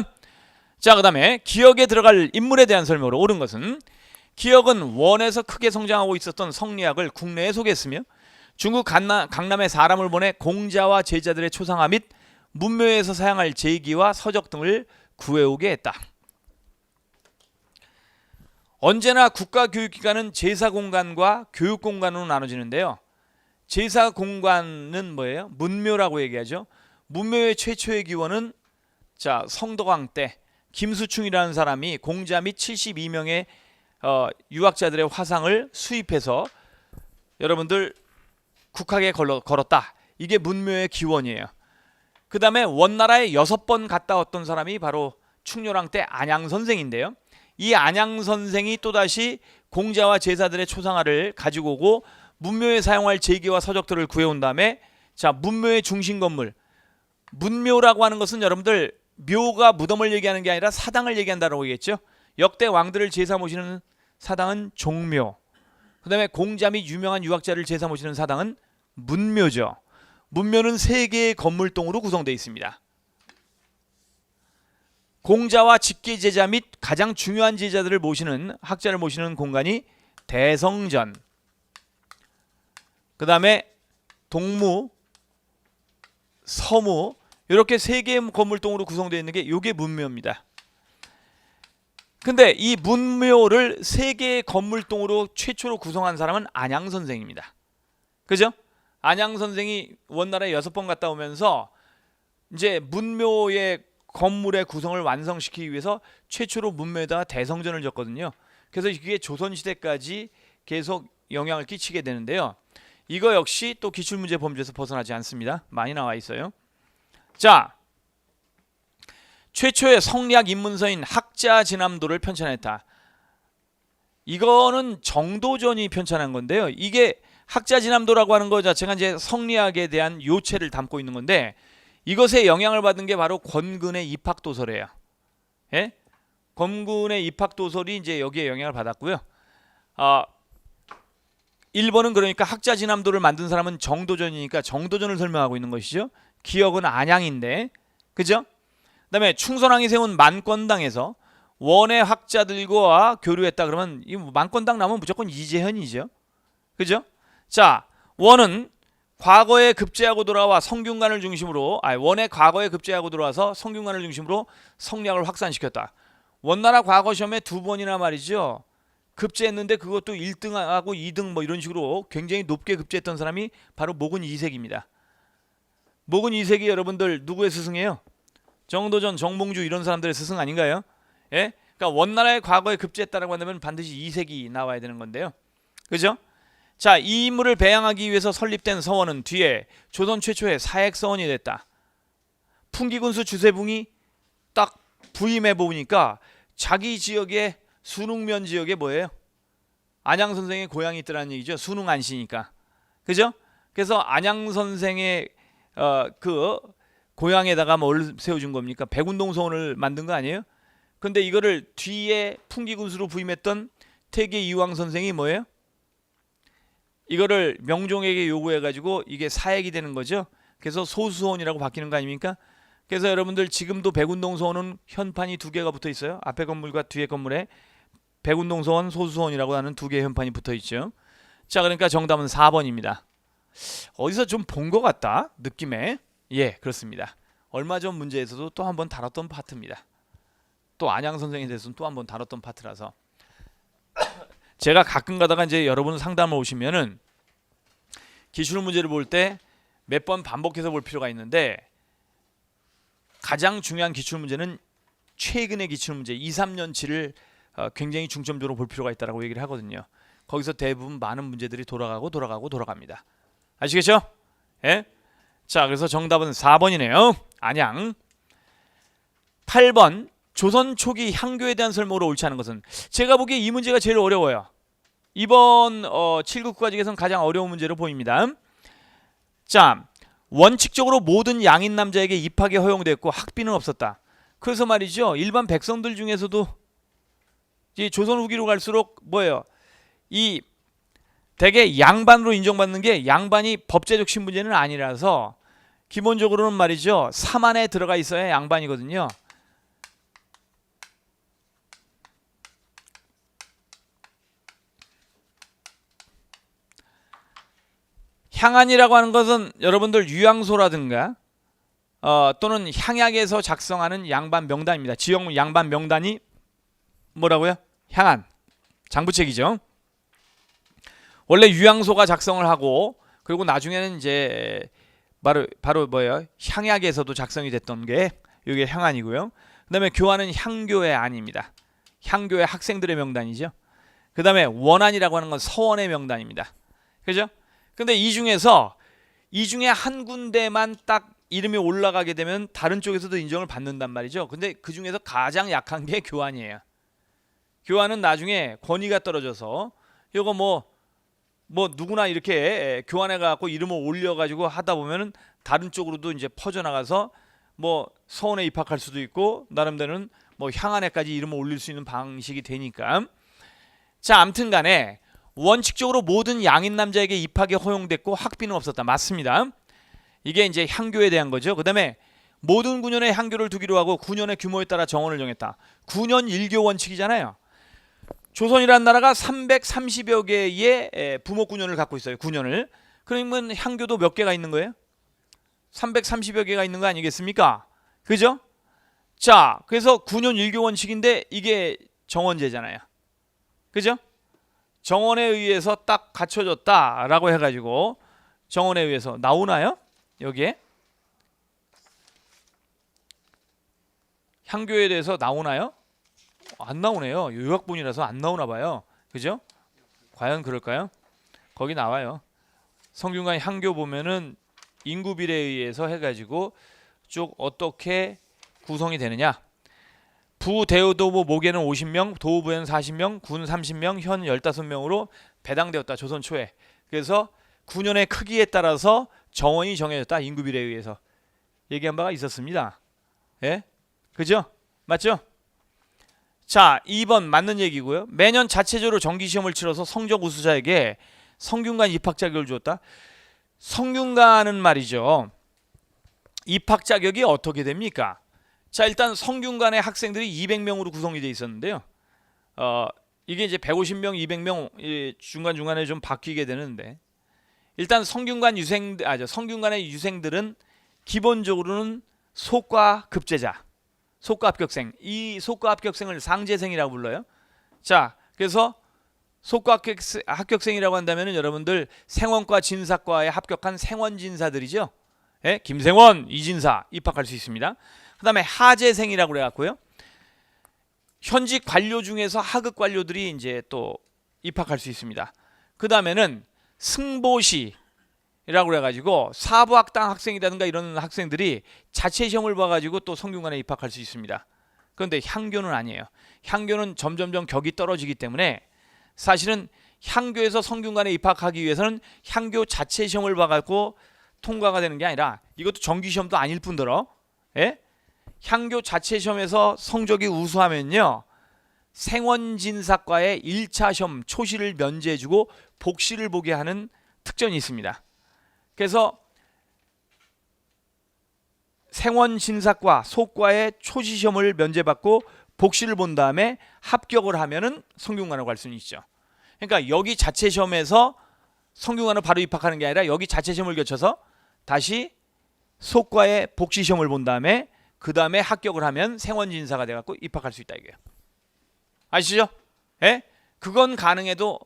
자, 그 다음에 기억에 들어갈 인물에 대한 설명으로 옳은 것은, 기억은 원에서 크게 성장하고 있었던 성리학을 국내에 소개했으며, 중국 강남에 사람을 보내 공자와 제자들의 초상화 및 문묘에서 사용할 제기와 서적 등을 구해오게 했다. 언제나 국가교육기관은 제사공간과 교육공간으로 나눠지는데요. 제사공간은 뭐예요? 문묘라고 얘기하죠. 문묘의 최초의 기원은 자, 성덕왕 때 김수충이라는 사람이 공자 및 72명의 유학자들의 화상을 수입해서 여러분들 국학에 걸었다. 이게 문묘의 기원이에요. 그 다음에 원나라에 6번 갔다 왔던 사람이 바로 충렬왕 때 안양선생인데요. 이 안양선생이 또다시 공자와 제사들의 초상화를 가지고 오고 문묘에 사용할 제기와 서적들을 구해온 다음에, 자, 문묘의 중심 건물, 문묘라고 하는 것은 여러분들 묘가 무덤을 얘기하는 게 아니라 사당을 얘기한다고 얘기했죠. 역대 왕들을 제사 모시는 사당은 종묘, 그 다음에 공자 및 유명한 유학자를 제사 모시는 사당은 문묘죠. 문묘는 3개의 건물동으로 구성되어 있습니다. 공자와 직계 제자 및 가장 중요한 제자들을 모시는, 학자를 모시는 공간이 대성전, 그 다음에 동무, 서무, 이렇게 3개의 건물동으로 구성되어 있는 게 이게 문묘입니다. 근데 이 문묘를 3개의 건물동으로 최초로 구성한 사람은 안양선생입니다. 그죠? 안양선생이 원나라에 6번 갔다 오면서 이제 문묘의 건물의 구성을 완성시키기 위해서 최초로 문묘에다가 대성전을 졌거든요. 그래서 이게 조선시대까지 계속 영향을 끼치게 되는데요. 이거 역시 또 기출문제 범주에서 벗어나지 않습니다. 많이 나와 있어요. 자, 최초의 성리학 입문서인 학자진암도를 편찬했다. 이거는 정도전이 편찬한 건데요. 이게 학자진암도라고 하는 것 자체가 이제 성리학에 대한 요체를 담고 있는 건데, 이것에 영향을 받은 게 바로 권근의 입학도설이에요. 예? 권근의 입학도설이 이제 여기에 영향을 받았고요. 1번은 그러니까 학자 진암도를 만든 사람은 정도전이니까 정도전을 설명하고 있는 것이죠. 기역은 안양인데, 그죠? 그다음에 충선왕이 세운 만권당에서 원의 학자들과 교류했다 그러면 이 만권당 나오면 무조건 이재현이죠. 그죠? 자, 원은 과거에 급제하고 돌아와 성균관을 중심으로 원의 과거에 급제하고 돌아와서 성균관을 중심으로 성략을 확산시켰다. 원나라 과거 시험에 2번이나 말이죠. 급제했는데 그것도 1등하고 2등 뭐 이런 식으로 굉장히 높게 급제했던 사람이 바로 목은 이색입니다. 목은 이색이 여러분들 누구의 스승이에요? 정도전, 정몽주 이런 사람들의 스승 아닌가요? 예? 그러니까 원나라의 과거에 급제했다라고 한다면 반드시 이색이 나와야 되는 건데요. 그죠? 자, 이 인물을 배양하기 위해서 설립된 서원은 뒤에 조선 최초의 사액서원이 됐다. 풍기군수 주세붕이 딱 부임해 보니까 자기 지역의 순웅면 지역에 뭐예요? 안양 선생의 고향이 있더라는 얘기죠. 순웅 안시니까. 그죠? 그래서 안양 선생의 그 고향에다가 뭘 세워준 겁니까? 백운동 서원을 만든 거 아니에요? 근데 이거를 뒤에 풍기군수로 부임했던 태계 이황 선생이 뭐예요? 이거를 명종에게 요구해가지고 이게 사액이 되는 거죠. 그래서 소수원이라고 바뀌는 거 아닙니까? 그래서 여러분들 지금도 백운동 서원은 현판이 2개가 붙어 있어요. 앞에 건물과 뒤에 건물에 백운동 서원, 소수원이라고 하는 2개의 현판이 붙어 있죠. 자, 그러니까 정답은 4번입니다. 어디서 좀 본 것 같다 느낌에. 예, 그렇습니다. 얼마 전 문제에서도 또 한번 다뤘던 파트입니다. 또 안양 선생에 대해서는 또 한번 다뤘던 파트라서 제가 가끔 가다가 이제 여러분 상담을 오시면은 기출 문제를 볼 때 몇 번 반복해서 볼 필요가 있는데 가장 중요한 기출 문제는 최근의 기출 문제 2, 3년치를 굉장히 중점적으로 볼 필요가 있다라고 얘기를 하거든요. 거기서 대부분 많은 문제들이 돌아갑니다. 아시겠죠? 예? 자, 그래서 정답은 4번이네요. 안양. 8번. 조선 초기 향교에 대한 설명으로 옳지 않은 것은? 제가 보기에 이 문제가 제일 어려워요. 이번 7급 국가직에서는 가장 어려운 문제로 보입니다. 자, 원칙적으로 모든 양인 남자에게 입학이 허용됐고 학비는 없었다. 그래서 말이죠. 일반 백성들 중에서도 이 조선 후기로 갈수록 뭐예요? 이 대개 양반으로 인정받는 게 양반이 법제적 신분제는 아니라서 기본적으로는 말이죠. 사만에 들어가 있어야 양반이거든요. 향안이라고 하는 것은 여러분들 유양소라든가 또는 향약에서 작성하는 양반 명단입니다. 지역 양반 명단이 뭐라고요? 향안. 장부책이죠. 원래 유양소가 작성을 하고 그리고 나중에는 이제 바로 뭐예요? 향약에서도 작성이 됐던 게 이게 향안이고요. 그다음에 교안은 향교의 안입니다. 향교의 학생들의 명단이죠. 그다음에 원안이라고 하는 건 서원의 명단입니다. 그죠? 근데 이 중에 한 군데만 딱 이름이 올라가게 되면 다른 쪽에서도 인정을 받는단 말이죠. 근데 그 중에서 가장 약한 게 교안이에요. 교안은 나중에 권위가 떨어져서 이거 뭐 누구나 이렇게 교환해 갖고 이름을 올려 가지고 하다 보면은 다른 쪽으로도 이제 퍼져나가서 뭐 서원에 입학할 수도 있고 나름대로는 뭐 향안에까지 이름을 올릴 수 있는 방식이 되니까. 자, 아무튼 간에 원칙적으로 모든 양인 남자에게 입학이 허용됐고 학비는 없었다. 맞습니다. 이게 이제 향교에 대한 거죠. 그다음에 모든 구년에 향교를 두기로 하고 구년의 규모에 따라 정원을 정했다. 9년 1교 원칙이잖아요. 조선이라는 나라가 330여 개의 부목군년을 갖고 있어요. 군년을. 그러면 향교도 몇 개가 있는 거예요? 330여 개가 있는 거 아니겠습니까? 그죠? 자, 그래서 9년 1교 원칙인데 이게 정원제잖아요. 그죠? 정원에 의해서 딱 갖춰졌다라고 해가지고 정원에 의해서 나오나요? 여기에? 향교에 대해서 나오나요? 안 나오네요. 요약본이라서 안 나오나 봐요. 그죠? 과연 그럴까요? 거기 나와요. 성균관 향교 보면은 인구 비례에 의해서 해가지고 쭉 어떻게 구성이 되느냐. 부 대우도부 모계는 50명, 도우부에는 40명, 군 30명, 현 15명으로 배당되었다. 조선 초에. 그래서 9년의 크기에 따라서 정원이 정해졌다. 인구 비례에 의해서. 얘기한 바가 있었습니다. 예? 그죠? 맞죠? 자, 2번 맞는 얘기고요. 매년 자체적으로 정기시험을 치러서 성적 우수자에게 성균관 입학 자격을 주었다. 성균관은 말이죠. 입학 자격이 어떻게 됩니까? 자, 일단 성균관의 학생들이 200명으로 구성이 되어 있었는데요. 이게 이제 150명, 200명 중간중간에 좀 바뀌게 되는데, 일단 성균관의 유생들은 기본적으로는 속과 급제자, 속과 합격생, 이 속과 합격생을 상제생이라고 불러요. 자, 그래서 속과 합격생이라고 한다면 여러분들 생원과 진사과에 합격한 생원진사들이죠. 예? 김생원, 이진사 입학할 수 있습니다. 그 다음에 하재생이라고 그래갖고요. 현직 관료 중에서 하급 관료들이 이제 또 입학할 수 있습니다. 그 다음에는 승보시라고 그래가지고 사부학당 학생이라든가 이런 학생들이 자체 시험을 봐가지고 또 성균관에 입학할 수 있습니다. 그런데 향교는 아니에요. 향교는 점점점 격이 떨어지기 때문에 사실은 향교에서 성균관에 입학하기 위해서는 향교 자체 시험을 봐가지고 통과가 되는 게 아니라, 이것도 정기 시험도 아닐 뿐더러, 예? 향교 자체 시험에서 성적이 우수하면요, 생원진사과의 1차 시험 초시를 면제해주고 복시를 보게 하는 특전이 있습니다. 그래서 생원진사과 속과의 초시 시험을 면제받고 복시를 본 다음에 합격을 하면은 성균관으로 갈 수는 있죠. 그러니까 여기 자체 시험에서 성균관으로 바로 입학하는 게 아니라 여기 자체 시험을 거쳐서 다시 속과의 복시 시험을 본 다음에 그 다음에 합격을 하면 생원진사가 돼갖고 입학할 수 있다 이거예요. 아시죠? 예? 그건 가능해도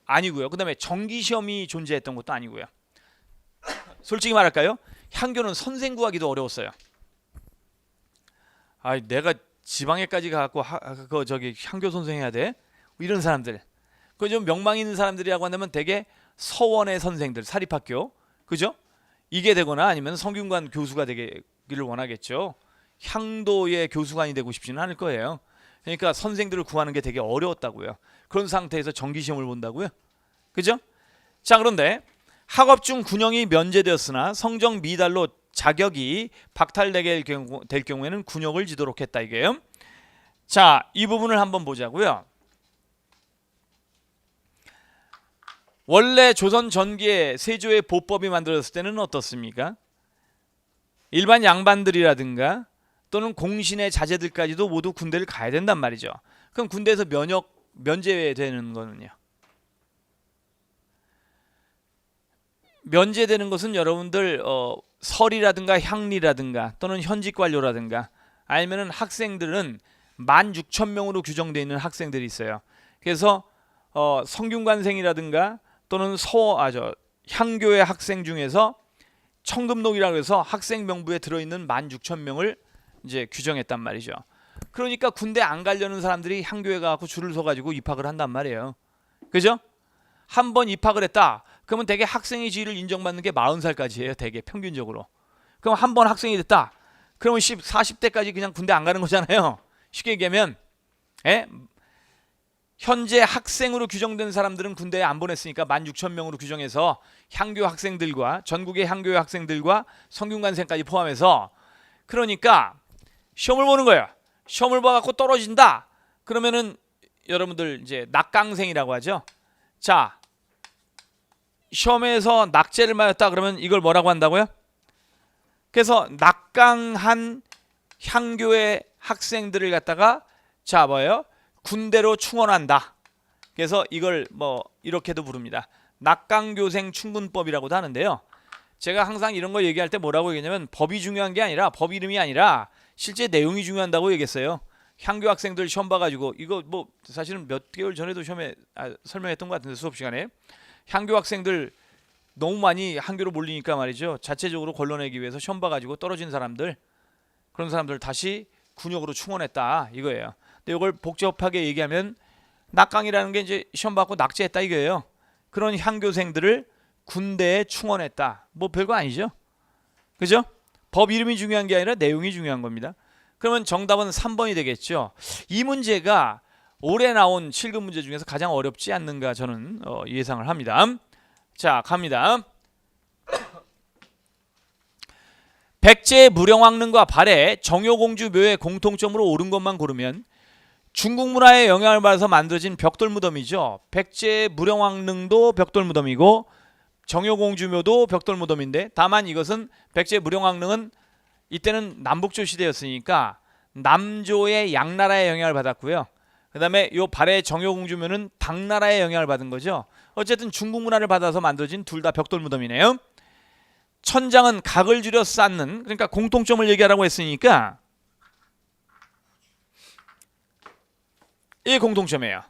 아니고요. 그 다음에 정기 시험이 존재했던 것도 아니고요. 솔직히 말할까요? 향교는 선생 구하기도 어려웠어요. 아, 내가 지방에까지 가갖고 향교 선생 해야 돼? 이런 사람들, 그 좀 명망 있는 사람들이라고 한다면 대개 서원의 선생들, 사립학교, 그죠? 이게 되거나 아니면 성균관 교수가 되기를 원하겠죠. 향도의 교수관이 되고 싶지는 않을 거예요. 그러니까 선생들을 구하는 게 되게 어려웠다고요. 그런 상태에서 정기시험을 본다고요. 그죠? 자, 그런데 학업중 군형이 면제되었으나 성적 미달로 자격이 박탈되게 될 경우에는 군역을 지도록 했다 이게요. 자, 이 부분을 한번 보자고요. 원래 조선 전기에 세조의 보법이 만들어졌을 때는 어떻습니까? 일반 양반들이라든가 또는 공신의 자제들까지도 모두 군대를 가야 된단 말이죠. 그럼 군대에서 면제되는 거는요? 면제되는 것은 여러분들 설이라든가 향리라든가 또는 현직 관료라든가 아니면은 학생들은 16,000명으로 규정되어 있는 학생들이 있어요. 그래서 성균관생이라든가 또는 향교의 학생 중에서 청금록이라고 해서 학생 명부에 들어있는 16,000명을 이제 규정했단 말이죠. 그러니까 군대 안 가려는 사람들이 향교에 가서 줄을 서가지고 입학을 한단 말이에요. 그죠? 한 번 입학을 했다. 그러면 대개 학생의 지위를 인정받는 게 40살까지예요. 대개 평균적으로. 그럼 한 번 학생이 됐다. 그러면 40대까지 그냥 군대 안 가는 거잖아요. 쉽게 얘기하면, 예? 현재 학생으로 규정된 사람들은 군대에 안 보냈으니까 16,000명으로 규정해서 향교 학생들과 전국의 향교 학생들과 성균관생까지 포함해서, 그러니까 시험을 보는 거예요. 시험을 봐갖고 떨어진다. 그러면은 여러분들 이제 낙강생이라고 하죠. 자, 시험에서 낙제를 맞았다 그러면 이걸 뭐라고 한다고요? 그래서 낙강한 향교의 학생들을 갖다가 뭐예요? 군대로 충원한다. 그래서 이걸 이렇게도 부릅니다. 낙강교생 충군법이라고도 하는데요. 제가 항상 이런 거 얘기할 때 뭐라고 얘기하냐면 법이 중요한 게 아니라, 법 이름이 아니라 실제 내용이 중요하다고 얘기했어요. 향교 학생들 시험 봐가지고, 이거 사실은 몇 개월 전에도 시험에 설명했던 것 같은데, 수업 시간에 향교 학생들 너무 많이 향교로 몰리니까 말이죠. 자체적으로 걸러내기 위해서 시험 봐가지고 떨어진 사람들, 그런 사람들 다시 군역으로 충원했다 이거예요. 근데 이걸 복잡하게 얘기하면 낙강이라는 게 이제 시험 받고 낙제했다 이거예요. 그런 향교생들을 군대에 충원했다. 별거 아니죠. 그죠? 법 이름이 중요한 게 아니라 내용이 중요한 겁니다. 그러면 정답은 3번이 되겠죠. 이 문제가 올해 나온 7급 문제 중에서 가장 어렵지 않는가 저는 예상을 합니다. 자, 갑니다. 백제 무령왕릉과 발해 정효공주 묘의 공통점으로 옳은 것만 고르면 중국 문화의 영향을 받아서 만들어진 벽돌 무덤이죠. 백제 무령왕릉도 벽돌 무덤이고 정효공주묘도 벽돌 무덤인데, 다만 이것은 백제 무령왕릉은 이때는 남북조 시대였으니까 남조의 양나라의 영향을 받았고요. 그 다음에 요 발해 정효공주묘는 당나라의 영향을 받은 거죠. 어쨌든 중국 문화를 받아서 만들어진 둘 다 벽돌 무덤이네요. 천장은 각을 줄여 쌓는, 그러니까 공통점을 얘기하라고 했으니까 이게 공통점이에요.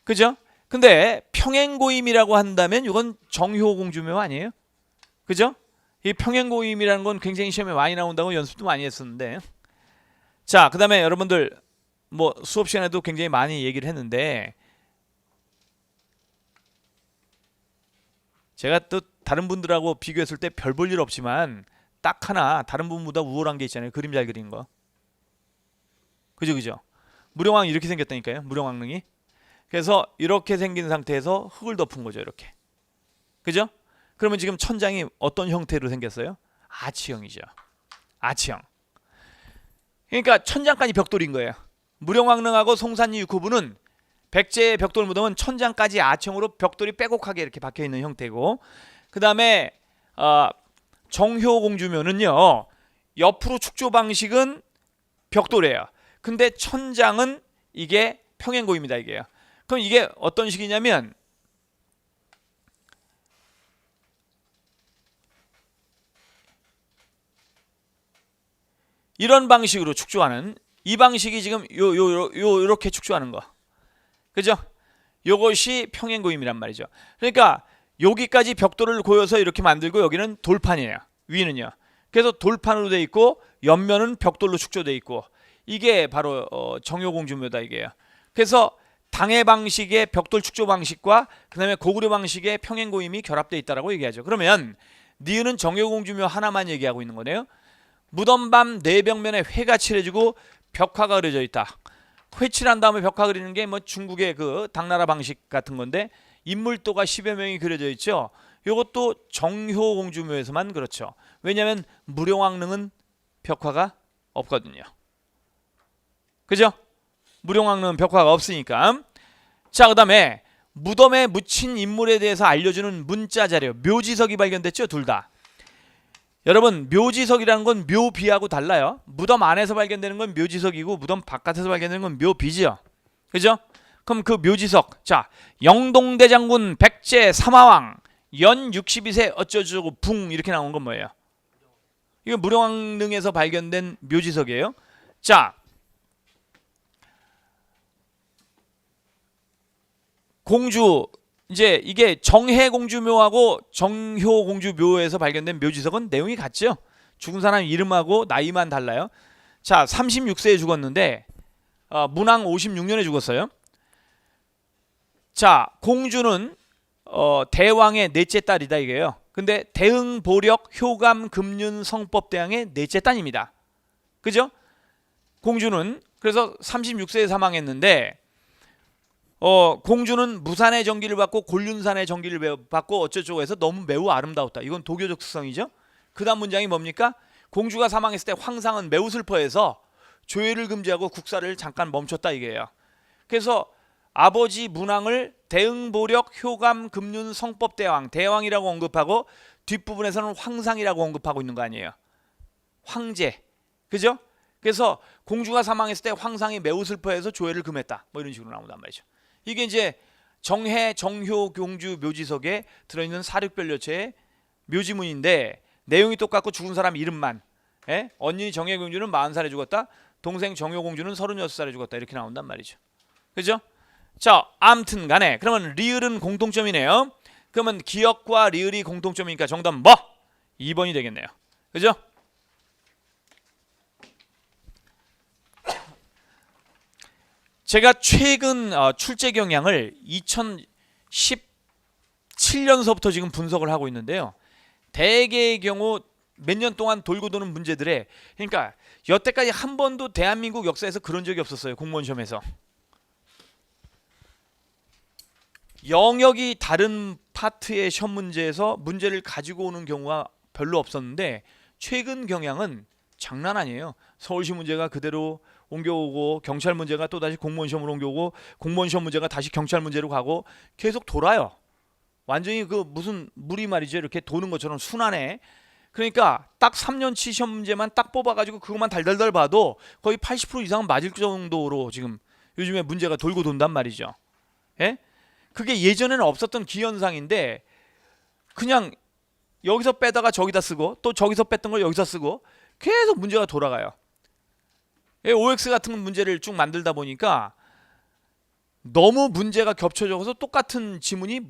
그죠? 근데 평행고임이라고 한다면 이건 정효공주묘 아니에요? 그죠? 이 평행고임이라는 건 굉장히 시험에 많이 나온다고 연습도 많이 했었는데, 자, 그 다음에 여러분들 뭐 수업 시간에도 굉장히 많이 얘기를 했는데, 제가 또 다른 분들하고 비교했을 때 별 볼 일 없지만 딱 하나 다른 분보다 우월한 게 있잖아요. 그림 잘 그리는 거. 그죠? 무령왕이 이렇게 생겼다니까요. 무령왕릉이. 그래서 이렇게 생긴 상태에서 흙을 덮은 거죠. 이렇게. 그죠? 그러면 지금 천장이 어떤 형태로 생겼어요? 아치형이죠. 아치형. 그러니까 천장까지 벽돌인 거예요. 무령왕릉하고 송산리 6호부는 백제의 벽돌 무덤은 천장까지 아치형으로 벽돌이 빼곡하게 이렇게 박혀 있는 형태고, 그 다음에 정효공주묘는요, 옆으로 축조 방식은 벽돌이에요. 근데 천장은 이게 평행고입니다. 이게요. 그럼 이게 어떤 식이냐면, 이런 방식으로 축조하는, 이 방식이 지금 요렇게 축조하는 거. 그죠? 요것이 평행고임이란 말이죠. 그러니까 여기까지 벽돌을 고여서 이렇게 만들고, 여기는 돌판이에요. 위는요. 그래서 돌판으로 돼 있고 옆면은 벽돌로 축조돼 있고, 이게 바로 정효공주묘다 이게요. 그래서 당해 방식의 벽돌 축조 방식과 그 다음에 고구려 방식의 평행고임이 결합되어 있다라고 얘기하죠. 그러면 니은은 정효공주묘 하나만 얘기하고 있는 거네요. 무덤밤 내벽면에 회가 칠해지고 벽화가 그려져 있다. 회칠한 다음에 벽화 그리는 게 뭐 중국의 그 당나라 방식 같은 건데, 인물도가 10여 명이 그려져 있죠. 이것도 정효공주묘에서만 그렇죠. 왜냐하면 무령왕릉은 벽화가 없거든요. 그죠? 무령왕릉은 벽화가 없으니까. 자, 그 다음에 무덤에 묻힌 인물에 대해서 알려주는 문자 자료, 묘지석이 발견됐죠. 둘 다. 여러분, 묘지석이라는 건 묘비하고 달라요. 무덤 안에서 발견되는 건 묘지석이고 무덤 바깥에서 발견되는 건 묘비죠. 그죠? 그럼 그 묘지석, 자, 영동대장군 백제 삼화왕 연 62세 어쩌저쩌고 붕 이렇게 나온 건 뭐예요? 이거 무령왕릉에서 발견된 묘지석이에요. 자, 공주, 이제 이게 정해공주묘하고 정효공주묘에서 발견된 묘지석은 내용이 같죠. 죽은 사람 이름하고 나이만 달라요. 자, 36세에 죽었는데 문왕 56년에 죽었어요. 자, 공주는 대왕의 넷째 딸이다 이게요. 근데 대흥, 보력, 효감, 금륜, 성법대왕의 넷째 딸입니다. 그죠? 공주는 그래서 36세에 사망했는데, 공주는 무산의 정기를 받고 곤륜산의 정기를 받고 어쩌고저쩌고 해서 너무 매우 아름다웠다. 이건 도교적 특성이죠. 그 다음 문장이 뭡니까? 공주가 사망했을 때 황상은 매우 슬퍼해서 조회를 금지하고 국사를 잠깐 멈췄다 이게요. 그래서 아버지 문왕을 대응보력, 효감, 금륜, 성법대왕, 대왕이라고 언급하고 뒷부분에서는 황상이라고 언급하고 있는 거 아니에요. 황제. 그죠? 그래서 공주가 사망했을 때 황상이 매우 슬퍼해서 조회를 금했다. 뭐 이런 식으로 나온단 말이죠. 이게 이제 정해 정효공주 묘지석에 들어있는 사륙별려체의 묘지문인데, 내용이 똑같고 죽은 사람 이름만, 언니 정혜공주는 40살에 죽었다, 동생 정효공주는 36살에 죽었다 이렇게 나온단 말이죠. 그죠? 자, 아무튼 간에 그러면 리을은 공통점이네요. 그러면 기역과 리을이 공통점이니까 정답 뭐? 2번이 되겠네요. 그죠? 제가 최근 출제 경향을 2017년서부터 지금 분석을 하고 있는데요. 대개의 경우 몇 년 동안 돌고 도는 문제들에, 그러니까 여태까지 한 번도 대한민국 역사에서 그런 적이 없었어요. 공무원 시험에서. 영역이 다른 파트의 시험 문제에서 문제를 가지고 오는 경우가 별로 없었는데, 최근 경향은 장난 아니에요. 서울시 문제가 그대로 옮겨오고 경찰 문제가 또 다시 공무원 시험으로 옮겨오고 공무원 시험 문제가 다시 경찰 문제로 가고 계속 돌아요. 완전히 그 무슨 물이 말이죠. 이렇게 도는 것처럼 순환해. 그러니까 딱 3년치 시험 문제만 딱 뽑아가지고 그것만 달달달 봐도 거의 80% 이상은 맞을 정도로 지금 요즘에 문제가 돌고 돈단 말이죠. 예? 그게 예전에는 없었던 기현상인데 그냥 여기서 빼다가 저기다 쓰고 또 저기서 뺐던 걸 여기서 쓰고 계속 문제가 돌아가요. OX 같은 문제를 쭉 만들다 보니까 너무 문제가 겹쳐져서 똑같은 지문이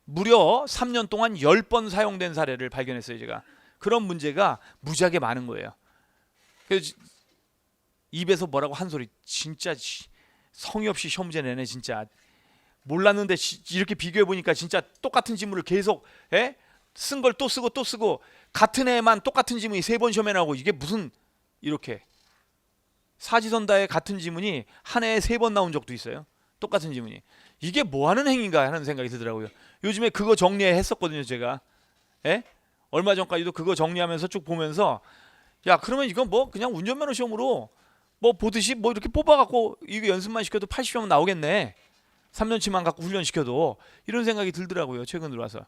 무려 3년 동안 10번 사용된 사례를 발견했어요. 제가 그런 문제가 무지하게 많은 거예요. 그래서 입에서 뭐라고 한 소리 진짜 성의 없이 시험 문제 내네 진짜. 몰랐는데 이렇게 비교해 보니까 진짜 똑같은 지문을 계속 쓴 걸 또 쓰고 또 쓰고 같은 애만 똑같은 지문이 3번 시험에 나오고 이게 무슨 이렇게 사지선다에 같은 지문이 한 해에 3번 나온 적도 있어요. 똑같은 지문이. 이게 뭐 하는 행위인가 하는 생각이 들더라고요. 요즘에 그거 정리했었거든요, 제가. 얼마 전까지도 그거 정리하면서 쭉 보면서 야, 그러면 이건 뭐 그냥 운전면허 시험으로 뭐 보듯이 뭐 이렇게 뽑아갖고 이거 연습만 시켜도 80점 나오겠네. 3년치만 갖고 훈련시켜도 이런 생각이 들더라고요. 최근 들어와서.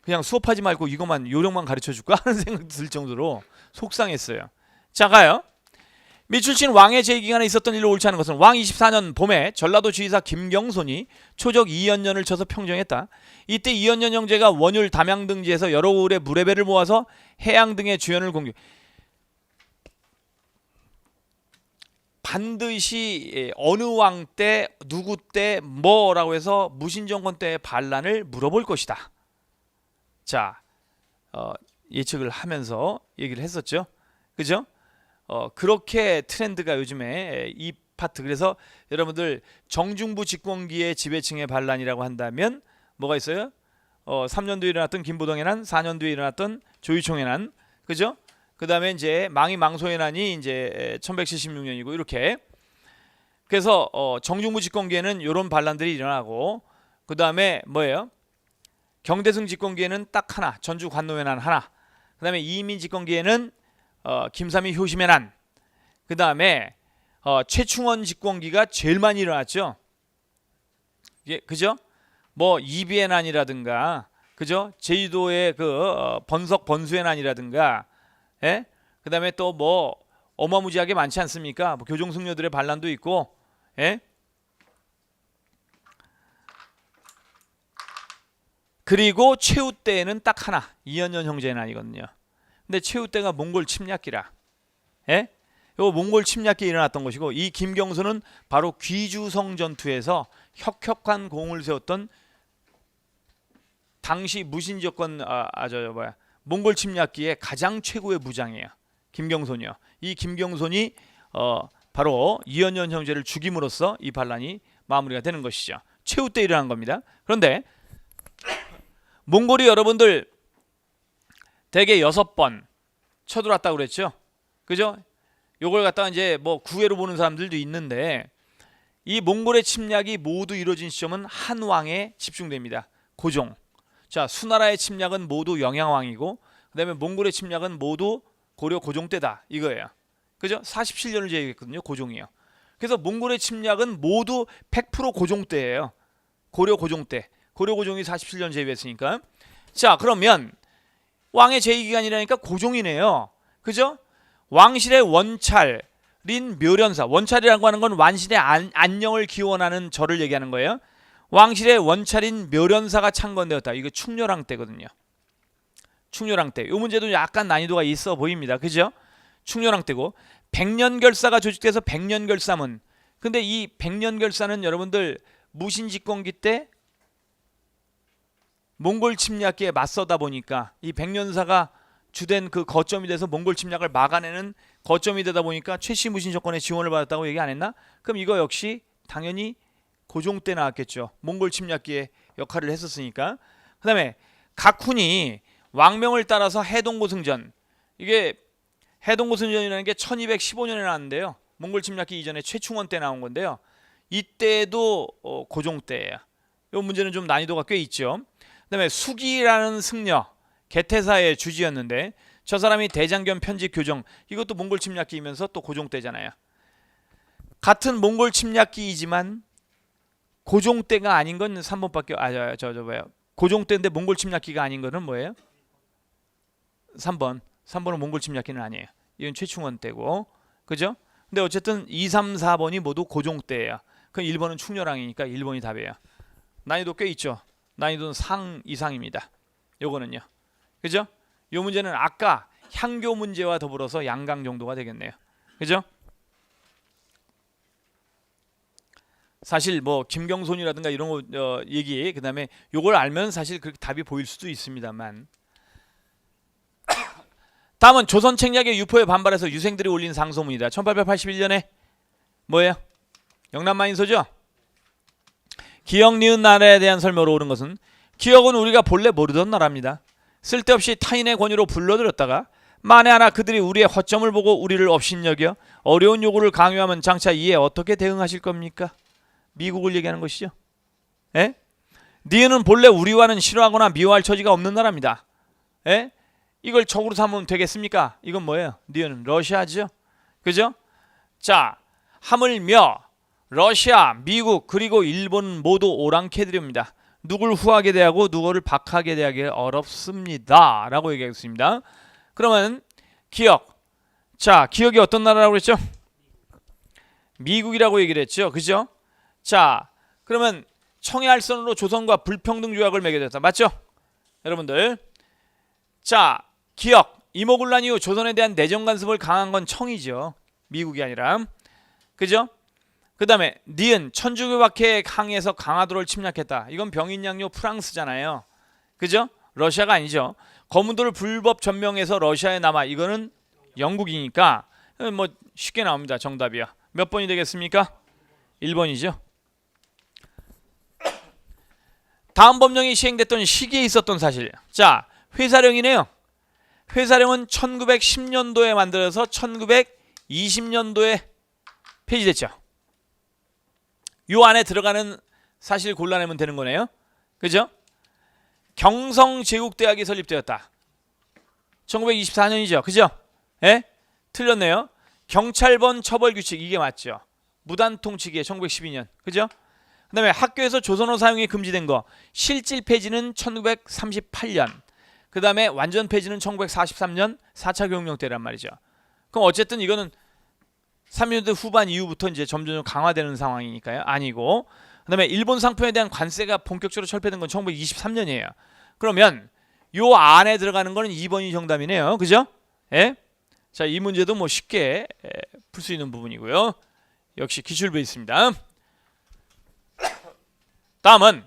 그냥 수업하지 말고 이것만 요령만 가르쳐줄까 하는 생각이 들 정도로 속상했어요. 자, 가요. 미출신 왕의 제기간에 있었던 일로 옳지 않은 것은 왕 24년 봄에 전라도 지휘사 김경손이 초적 이연년을 쳐서 평정했다. 이때 이연년 형제가 원율 담양 등지에서 여러 울의 무례배를 모아서 해양 등의 주연을 공격. 반드시 어느 왕 때 누구 때 뭐라고 해서 무신정권 때의 반란을 물어볼 것이다. 자, 예측을 하면서 얘기를 했었죠. 그죠? 그렇게 트렌드가 요즘에 이 파트. 그래서 여러분들 정중부 집권기의 지배층의 반란이라고 한다면 뭐가 있어요? 3년 뒤에 일어났던 김부동의 난, 4년 뒤에 일어났던 조이총의 난, 그죠? 그 다음에 이제 망소의 난이 이제 1176년이고 이렇게. 그래서 정중부 집권기에는 이런 반란들이 일어나고 그 다음에 뭐예요? 경대승 집권기에는 딱 하나, 전주 관노의 난 하나. 그 다음에 이민 집권기에는 김삼이 효심의 난. 그 다음에 최충원 집권기가 제일 많이 일어났죠. 예, 그죠? 뭐 이비의 난이라든가, 그죠? 제주도의 그 번석 번수의 난이라든가, 그 다음에 또 뭐 어마무지하게 많지 않습니까? 뭐 교종승려들의 반란도 있고, 그리고 최후 때에는 딱 하나, 이연년 형제의 난이거든요. 근데 최후 때가 몽골 침략기라. 요 몽골 침략기 일어났던 것이고 이 김경수는 바로 귀주성 전투에서 혁혁한 공을 세웠던 당시 무신정권 몽골 침략기의 가장 최고의 무장이에요. 김경손이요. 이 김경손이 바로 이연년 형제를 죽임으로써 이 반란이 마무리가 되는 것이죠. 최후 때 일어난 겁니다. 그런데 몽골이 여러분들 대개 6번 쳐들어왔다고 그랬죠. 그죠? 요걸 갖다가 이제 뭐 구애로 보는 사람들도 있는데 이 몽골의 침략이 모두 이루어진 시점은 한 왕에 집중됩니다. 고종. 자, 수나라의 침략은 모두 영양왕이고 그 다음에 몽골의 침략은 모두 고려 고종 때다 이거예요. 그죠? 47년을 제외했거든요. 고종이요. 그래서 몽골의 침략은 모두 100% 고종 때예요. 고려 고종 때. 고려 고종이 47년 제외했으니까. 자, 그러면 왕의 제위기간이라니까 고종이네요. 그죠? 왕실의 원찰인 묘련사. 원찰이라고 하는 건 왕실의 안녕을 기원하는 절을 얘기하는 거예요. 왕실의 원찰인 묘련사가 창건되었다. 이거 충렬왕 때거든요. 충렬왕 때. 이 문제도 약간 난이도가 있어 보입니다. 그죠? 충렬왕 때고 백년결사가 조직돼서 백년결사문. 근데 이 백년결사는 여러분들 무신집권기 때 몽골 침략기에 맞서다 보니까 이 백년사가 주된 그 거점이 돼서 몽골 침략을 막아내는 거점이 되다 보니까 최씨 무신 정권의 지원을 받았다고 얘기 안 했나? 그럼 이거 역시 당연히 고종 때 나왔겠죠. 몽골 침략기에 역할을 했었으니까. 그 다음에 각훈이 왕명을 따라서 해동고승전. 이게 해동고승전이라는 게 1215년에 나왔는데요. 몽골 침략기 이전에 최충원 때 나온 건데요. 이때도 고종 때예요. 이 문제는 좀 난이도가 꽤 있죠. 그 다음에 수기라는 승려, 개태사의 주지였는데 저 사람이 대장 겸 편지 교정, 이것도 몽골 침략기이면서 또 고종 때잖아요. 같은 몽골 침략기이지만 고종 때가 아닌 건 3번밖에 뭐야? 고종 때인데 몽골 침략기가 아닌 거는 뭐예요? 3번. 3번은 몽골 침략기는 아니에요. 이건 최충원 때고. 그죠? 근데 어쨌든 2, 3, 4번이 모두 고종 때예요. 그럼 1번은 충렬왕이니까 1번이 답이에요. 난이도 꽤 있죠. 난이도는 상 이상입니다. 요거는요. 그죠? 요 문제는 아까 향교 문제와 더불어서 양강 정도가 되겠네요. 그죠? 사실 뭐 김경손이라든가 이런 거 얘기, 그다음에 요걸 알면 사실 그렇게 답이 보일 수도 있습니다만. 다음은 조선 책략의 유포에 반발해서 유생들이 올린 상소문이다. 1881년에 뭐예요? 영남만인소죠. 기역 니은 나라에 대한 설명으로 옳은 것은, 기역은 우리가 본래 모르던 나라입니다. 쓸데없이 타인의 권유로 불러들였다가 만에 하나 그들이 우리의 허점을 보고 우리를 업신여겨 어려운 요구를 강요하면 장차 이에 어떻게 대응하실 겁니까? 미국을 얘기하는 것이죠. 에? 니은은 본래 우리와는 싫어하거나 미워할 처지가 없는 나라입니다. 에? 이걸 적으로 삼으면 되겠습니까? 이건 뭐예요? 니은은 러시아죠. 그죠? 자, 하물며 러시아, 미국, 그리고 일본 모두 오랑캐들입니다. 누굴 후하게 대하고 누구를 박하게 대하기 어렵습니다. 라고 얘기하겠습니다. 그러면 기역. 자, 기역이 어떤 나라라고 그랬죠? 미국이라고 얘기를 했죠. 그죠? 자, 그러면 청해할선으로 조선과 불평등 조약을 맺게 됐다. 맞죠? 여러분들. 자, 기역. 이모군란 이후 조선에 대한 내정 간섭을 강한 건 청이죠. 미국이 아니라. 그죠? 그 다음에 니은 천주교박해에 항해해서 강화도를 침략했다. 이건 병인양요 프랑스잖아요. 그죠? 러시아가 아니죠. 거문도를 불법 점령해서 러시아에 남아. 이거는 영국이니까 뭐 쉽게 나옵니다. 정답이요. 몇 번이 되겠습니까? 1번이죠. 다음 법령이 시행됐던 시기에 있었던 사실. 자, 회사령이네요. 회사령은 1910년도에 만들어서 1920년도에 폐지됐죠. 요 안에 들어가는 사실 골라내면 되는 거네요. 그죠? 경성제국대학이 설립되었다. 1924년이죠. 그죠? 예? 틀렸네요. 경찰번 처벌규칙, 이게 맞죠. 무단통치기에 1912년. 그죠? 그 다음에 학교에서 조선어 사용이 금지된 거, 실질 폐지는 1938년. 그 다음에 완전 폐지는 1943년 4차 교육령 때란 말이죠. 그럼 어쨌든 이거는 30년대 후반 이후부터 이제 점점 강화되는 상황이니까요. 아니고. 그 다음에 일본 상품에 대한 관세가 본격적으로 철폐된 건 1923년이에요. 그러면 요 안에 들어가는 거는 2번이 정답이네요. 그죠? 예? 자, 이 문제도 뭐 쉽게 풀 수 있는 부분이고요. 역시 기출 베이스입니다. 다음은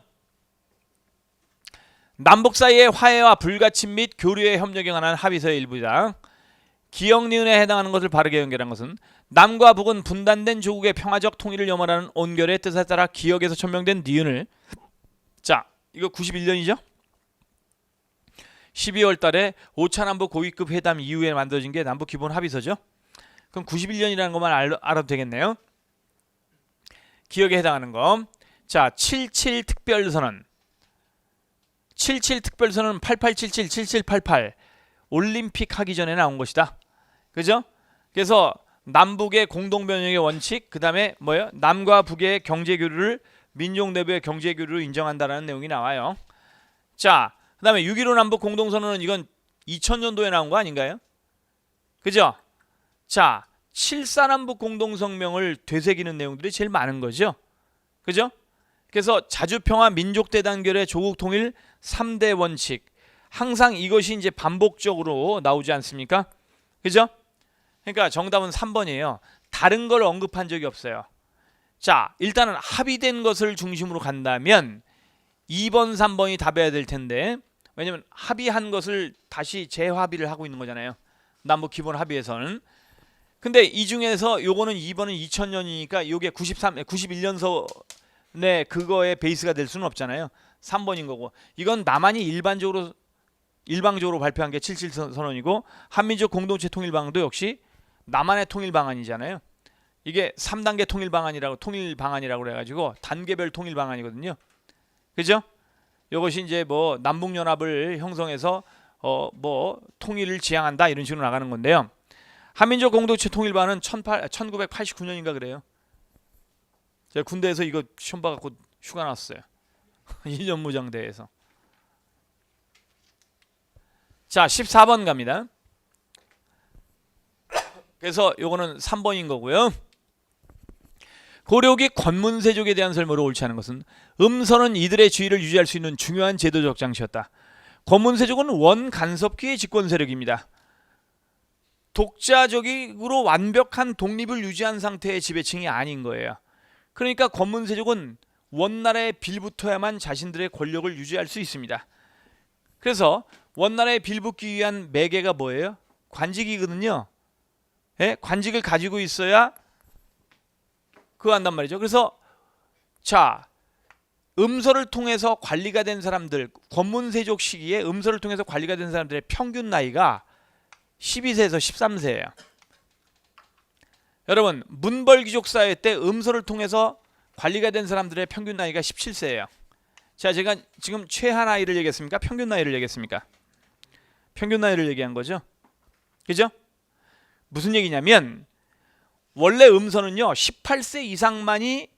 남북 사이의 화해와 불가침 및 교류의 협력에 관한 합의서의 일부이다. 기역 니은에 해당하는 것을 바르게 연결한 것은, 남과 북은 분단된 조국의 평화적 통일을 염원하는 온결의 뜻에 따라 기역에서 천명된 니은을, 자, 이거 91년이죠? 12월 달에 5차 남북 고위급 회담 이후에 만들어진 게 남북 기본 합의서죠. 그럼 91년이라는 것만 알아도 되겠네요. 기역에 해당하는 거. 자, 77 특별선언. 77 특별선언은 8877, 7788 올림픽 하기 전에 나온 것이다. 그죠? 그래서 남북의 공동 변형의 원칙, 그 다음에 뭐예요? 남과 북의 경제 교류를 민족 내부의 경제 교류로 인정한다라는 내용이 나와요. 자, 그 다음에 6.15 남북 공동선언은 이건 2000년도에 나온 거 아닌가요? 그죠? 자, 7.4 남북 공동성명을 되새기는 내용들이 제일 많은 거죠. 그죠? 그래서 자주평화 민족대단결의 조국통일 3대 원칙, 항상 이것이 이제 반복적으로 나오지 않습니까? 그죠? 그러니까 정답은 3번이에요. 다른 걸 언급한 적이 없어요. 자, 일단은 합의된 것을 중심으로 간다면 2번, 3번이 답해야 될 텐데, 왜냐면 합의한 것을 다시 재합의를 하고 있는 거잖아요. 남북 기본 합의에서는. 근데 이 중에서 요거는 2번은 2000년이니까 요게 91년서 네, 그거의 베이스가 될 수는 없잖아요. 3번인 거고. 이건 남한이 일방적으로 발표한 게 77선언이고, 한민족 공동체 통일 방안도 역시 남한의 통일 방안이잖아요. 이게 3단계 통일 방안이라고 그래 가지고 단계별 통일 방안이거든요. 그죠? 이것이 이제 뭐 남북 연합을 형성해서 뭐 통일을 지향한다 이런 식으로 나가는 건데요. 한민족 공동체 통일반은 1989년인가 그래요. 제가 군대에서 이거 시험 봐갖고 휴가 났어요. 2년 무장대에서. 자, 14번 갑니다. 그래서 요거는 3번인 거고요. 고려기 권문세족에 대한 설명으로 옳지 않은 것은 음서는 이들의 지위를 유지할 수 있는 중요한 제도적 장치였다. 권문세족은 원간섭기의 집권 세력입니다. 독자적으로 완벽한 독립을 유지한 상태의 지배층이 아닌 거예요. 그러니까 권문세족은 원나라에 빌붙어야만 자신들의 권력을 유지할 수 있습니다. 그래서 원나라에 빌붙기 위한 매개가 뭐예요? 관직이거든요. 예? 관직을 가지고 있어야 그거 한단 말이죠. 그래서 자, 음서를 통해서 관리가 된 사람들, 권문세족 시기에 음서를 통해서 관리가 된 사람들의 평균 나이가 12세에서 13세예요. 여러분, 문벌귀족 사회 때 음서를 통해서 관리가 된 사람들의 평균 나이가 17세예요. 자, 제가 지금 최하 나이를 얘기했습니까? 평균 나이를 얘기했습니까? 평균 나이를 얘기한 거죠. 그죠? 무슨 얘기냐면 원래 음서는요 18세 이상만이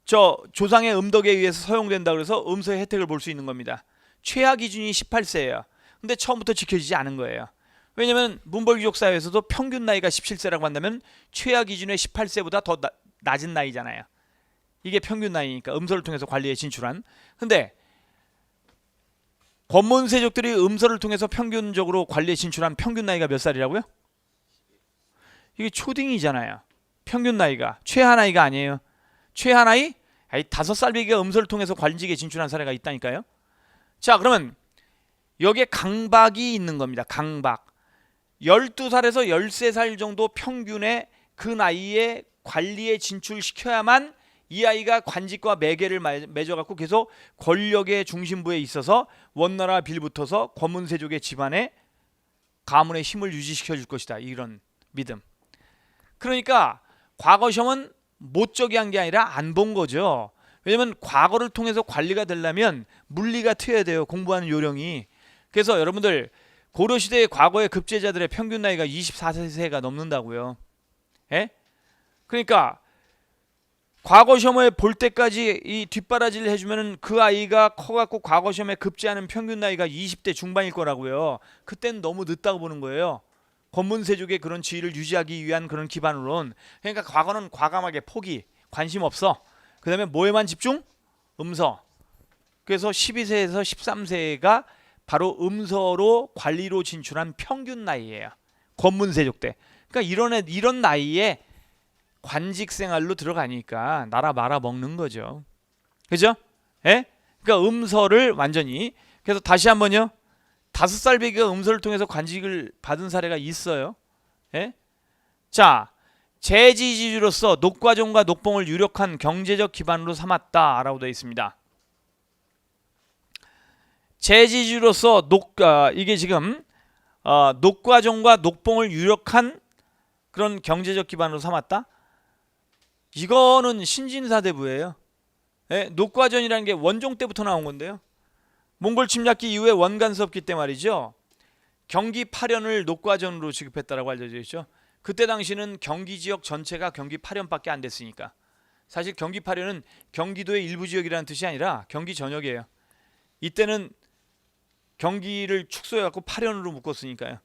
저 조상의 음덕에 의해서 서용된다 그래서 음서의 혜택을 볼 수 있는 겁니다. 최하 기준이 18세예요. 근데 처음부터 지켜지지 않은 거예요. 왜냐하면 문벌귀족 사회에서도 평균 나이가 17세라고 한다면 최하 기준의 18세보다 더 낮은 나이잖아요. 이게 평균 나이니까 음서를 통해서 관리에 진출한. 근데 권문세족들이 음서를 통해서 평균적으로 관리에 진출한 평균 나이가 몇 살이라고요? 이게 초딩이잖아요. 평균 나이가. 최하 나이가 아니에요. 최하 나이? 5살배기가 음서를 통해서 관직에 진출한 사례가 있다니까요. 자, 그러면 여기에 강박이 있는 겁니다. 강박. 12살에서 13살 정도 평균의 그 나이에 관리에 진출시켜야만 이 아이가 관직과 매개를 맺어갖고 계속 권력의 중심부에 있어서 원나라 빌붙어서 권문세족의 집안에 가문의 힘을 유지시켜 줄 것이다. 이런 믿음. 그러니까 과거 시험은 못저기 한 게 아니라 안 본 거죠. 왜냐면 과거를 통해서 관리가 되려면 물리가 트여야 돼요. 공부하는 요령이. 그래서 여러분들 고려시대의 과거의 급제자들의 평균 나이가 24세가 넘는다고요. 예? 그러니까 과거 시험을 볼 때까지 이 뒷바라지를 해주면 그 아이가 커갖고 과거 시험에 급제하는 평균 나이가 20대 중반일 거라고요. 그때는 너무 늦다고 보는 거예요. 권문세족의 그런 지위를 유지하기 위한 그런 기반으로는. 그러니까 과거는 과감하게 포기, 관심 없어. 그 다음에 뭐에만 집중? 음서. 그래서 12세에서 13세가 바로 음서로 관리로 진출한 평균 나이예요. 권문세족 때. 그러니까 이런 나이에 관직 생활로 들어가니까 나라 말아 먹는 거죠. 그죠? 예? 그러니까 음서를 완전히. 그래서 다시 한번요. 5살배기가 음서를 통해서 관직을 받은 사례가 있어요. 예? 자, 제지지주로서 녹과종과 녹봉을 유력한 경제적 기반으로 삼았다라고 되어 있습니다. 제지주로서 이게 지금 녹과종과 녹봉을 유력한 그런 경제적 기반으로 삼았다. 이거는 신진사대부예요. 예? 녹과전이라는 게 원종 때부터 나온 건데요. 몽골 침략기 이후에 원간섭기 때 말이죠. 경기 8연을 녹과전으로 지급했다라고 알려져 있죠. 그때 당시는 경기 지역 전체가 경기 8연밖에 안 됐으니까. 사실 경기 8연은 경기도의 일부 지역이라는 뜻이 아니라 경기 전역이에요. 이때는 경기를 축소해갖고 8연으로 묶었으니까요.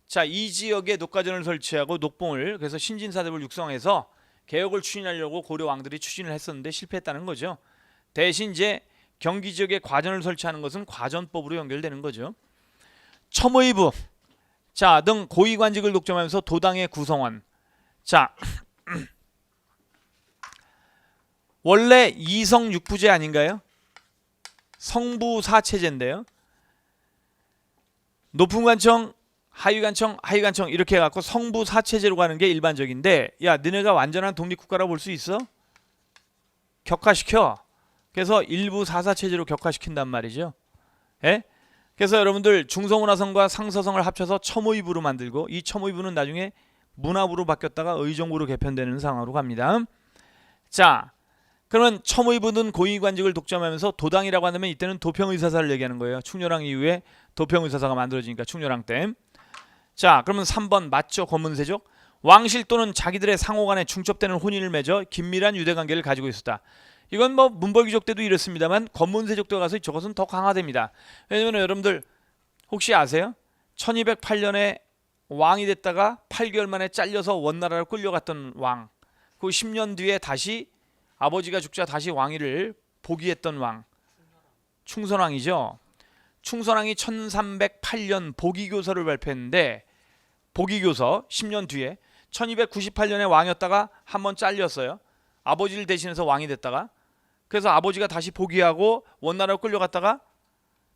자, 이 지역에 녹과전을 설치하고 녹봉을, 그래서 신진사대부를 육성해서 개혁을 추진하려고 고려 왕들이 추진을 했었는데 실패했다는 거죠. 대신 이제 경기 지역에 과전을 설치하는 것은 과전법으로 연결되는 거죠. 첨의부 자, 등 고위관직을 독점하면서 도당의 구성원. 자, 원래 이성 육부제 아닌가요? 성부사 체제인데요. 높은 관청, 하위관청, 하위관청 이렇게 해갖고 성부사 체제로 가는 게 일반적인데, 야, 너네가 완전한 독립국가라고 볼 수 있어? 격화시켜. 그래서 일부 사사 체제로 격화시킨단 말이죠. 예? 그래서 여러분들 중서문화성과 상서성을 합쳐서 첨의부로 만들고, 이 첨의부는 나중에 문화부로 바뀌었다가 의정부로 개편되는 상황으로 갑니다. 자, 그러면 첨의부는 고위관직을 독점하면서 도당이라고 한다면 이때는 도평의사사를 얘기하는 거예요. 충렬왕 이후에 도평의사사가 만들어지니까 충렬왕 때. 자, 그러면 3번 맞죠? 권문세족. 왕실 또는 자기들의 상호 간에 중첩되는 혼인을 맺어 긴밀한 유대관계를 가지고 있었다. 이건 뭐 문벌귀족 때도 이렇습니다만 권문세족 때 가서 저것은 더 강화됩니다. 왜냐면 여러분들 혹시 아세요? 1208년에 왕이 됐다가 8개월 만에 잘려서 원나라로 끌려갔던 왕. 그 10년 뒤에 다시 아버지가 죽자 다시 왕위를 복위했던 왕. 충선왕이죠. 충선왕이 1308년 복위교서를 발표했는데 복위교서 10년 뒤에 1298년에 왕이었다가 한번 잘렸어요. 아버지를 대신해서 왕이 됐다가 그래서 아버지가 다시 복위하고 원나라로 끌려갔다가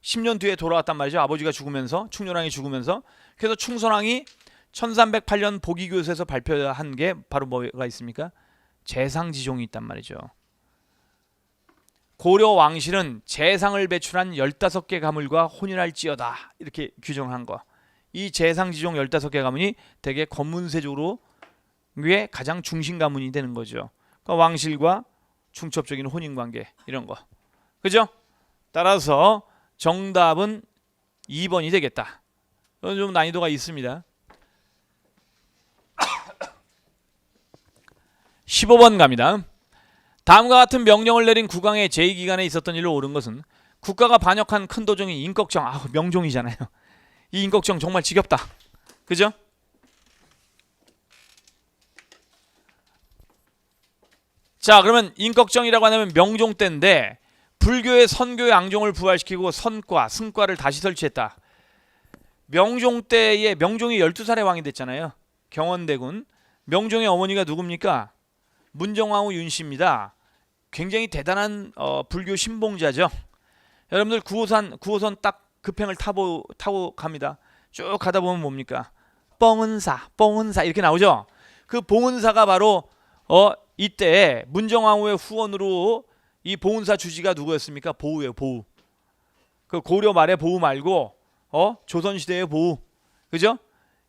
10년 뒤에 돌아왔단 말이죠. 아버지가 죽으면서 충렬왕이 죽으면서 그래서 충선왕이 1308년 복위교서에서 발표한 게 바로 뭐가 있습니까? 재상지종이 있단 말이죠. 고려 왕실은 재상을 배출한 15개 가문과 혼인할지어다 이렇게 규정한 거. 이 재상지종 15개 가문이 대개 권문세족으로 의 가장 중심 가문이 되는 거죠. 그러니까 왕실과 중첩적인 혼인관계 이런 거. 그죠? 따라서 정답은 2번이 되겠다. 이건 좀 난이도가 있습니다. 15번 갑니다. 다음과 같은 명령을 내린 국왕의 제2기간에 있었던 일로 옳은 것은 국가가 반역한 큰 도정이 인꺽정. 명종이잖아요. 이 인꺽정 정말 지겹다. 그죠? 자, 그러면 인꺽정이라고 하면 명종 때인데 불교의 선교의 앙종을 부활시키고 선과, 승과를 다시 설치했다. 명종 때에 명종이 12살의 왕이 됐잖아요. 경원대군. 명종의 어머니가 누굽니까? 문정왕후 윤씨입니다. 굉장히 대단한 불교 신봉자죠. 여러분들 9호선 딱 급행을 타고 갑니다. 쭉 가다 보면 뭡니까? 뽕은사 이렇게 나오죠. 그 봉은사가 바로 이때 문정왕후의 후원으로 이 봉은사 주지가 누구였습니까? 보우예요. 보우. 그 고려 말의 보우 말고 조선시대의 보우. 그죠?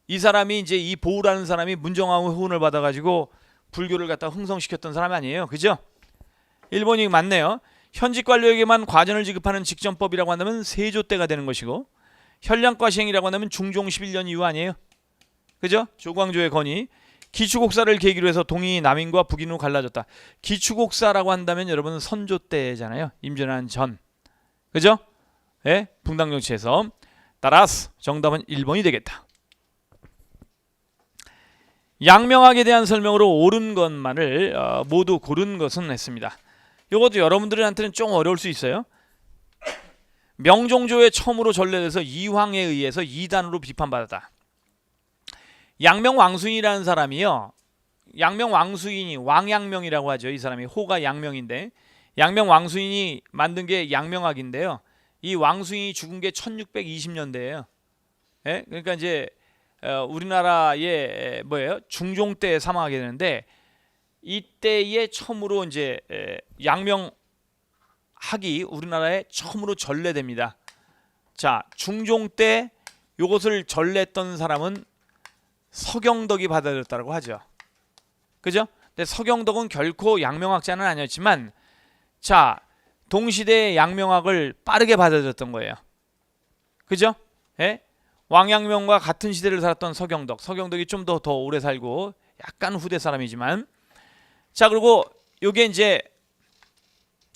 이 사람이 이제 이 보우라는 사람이 문정왕후 후원을 받아가지고 불교를 갖다 흥성시켰던 사람이 아니에요. 그죠? 1번이 맞네요. 현직 관료에게만 과전을 지급하는 직전법이라고 한다면 세조 때가 되는 것이고 현량과 시행이라고 한다면 중종 11년 이후 아니에요. 그죠? 조광조의 건의. 기축옥사를 계기로 해서 동이 남인과 북인으로 갈라졌다. 기축옥사라고 한다면 여러분 선조 때잖아요. 임진왜란 전. 그죠? 예? 붕당정치에서. 따라서 정답은 1번이 되겠다. 양명학에 대한 설명으로 옳은 것만을 모두 고른 것은 했습니다. 이것도 여러분들한테는 좀 어려울 수 있어요. 명종조에 처음으로 전래돼서 이황에 의해서 이단으로 비판받았다. 양명왕수인이라는 사람이요. 양명왕수인이 왕양명이라고 하죠. 이 사람이 호가 양명인데 양명왕수인이 만든 게 양명학인데요. 이 왕수인이 죽은 게 1620년대예요. 예? 그러니까 이제 우리나라의 중종 때 사망하게 되는데 이때에 처음으로 이제 양명학이 우리나라에 처음으로 전래됩니다. 자, 중종 때 이것을 전래했던 사람은 서경덕이 받아들였다고 하죠. 그죠? 근데 서경덕은 결코 양명학자는 아니었지만 자, 동시대의 양명학을 빠르게 받아들였던 거예요. 그죠? 예? 왕양명과 같은 시대를 살았던 서경덕이 좀 더 오래 살고 약간 후대 사람이지만 자, 그리고 요게 이제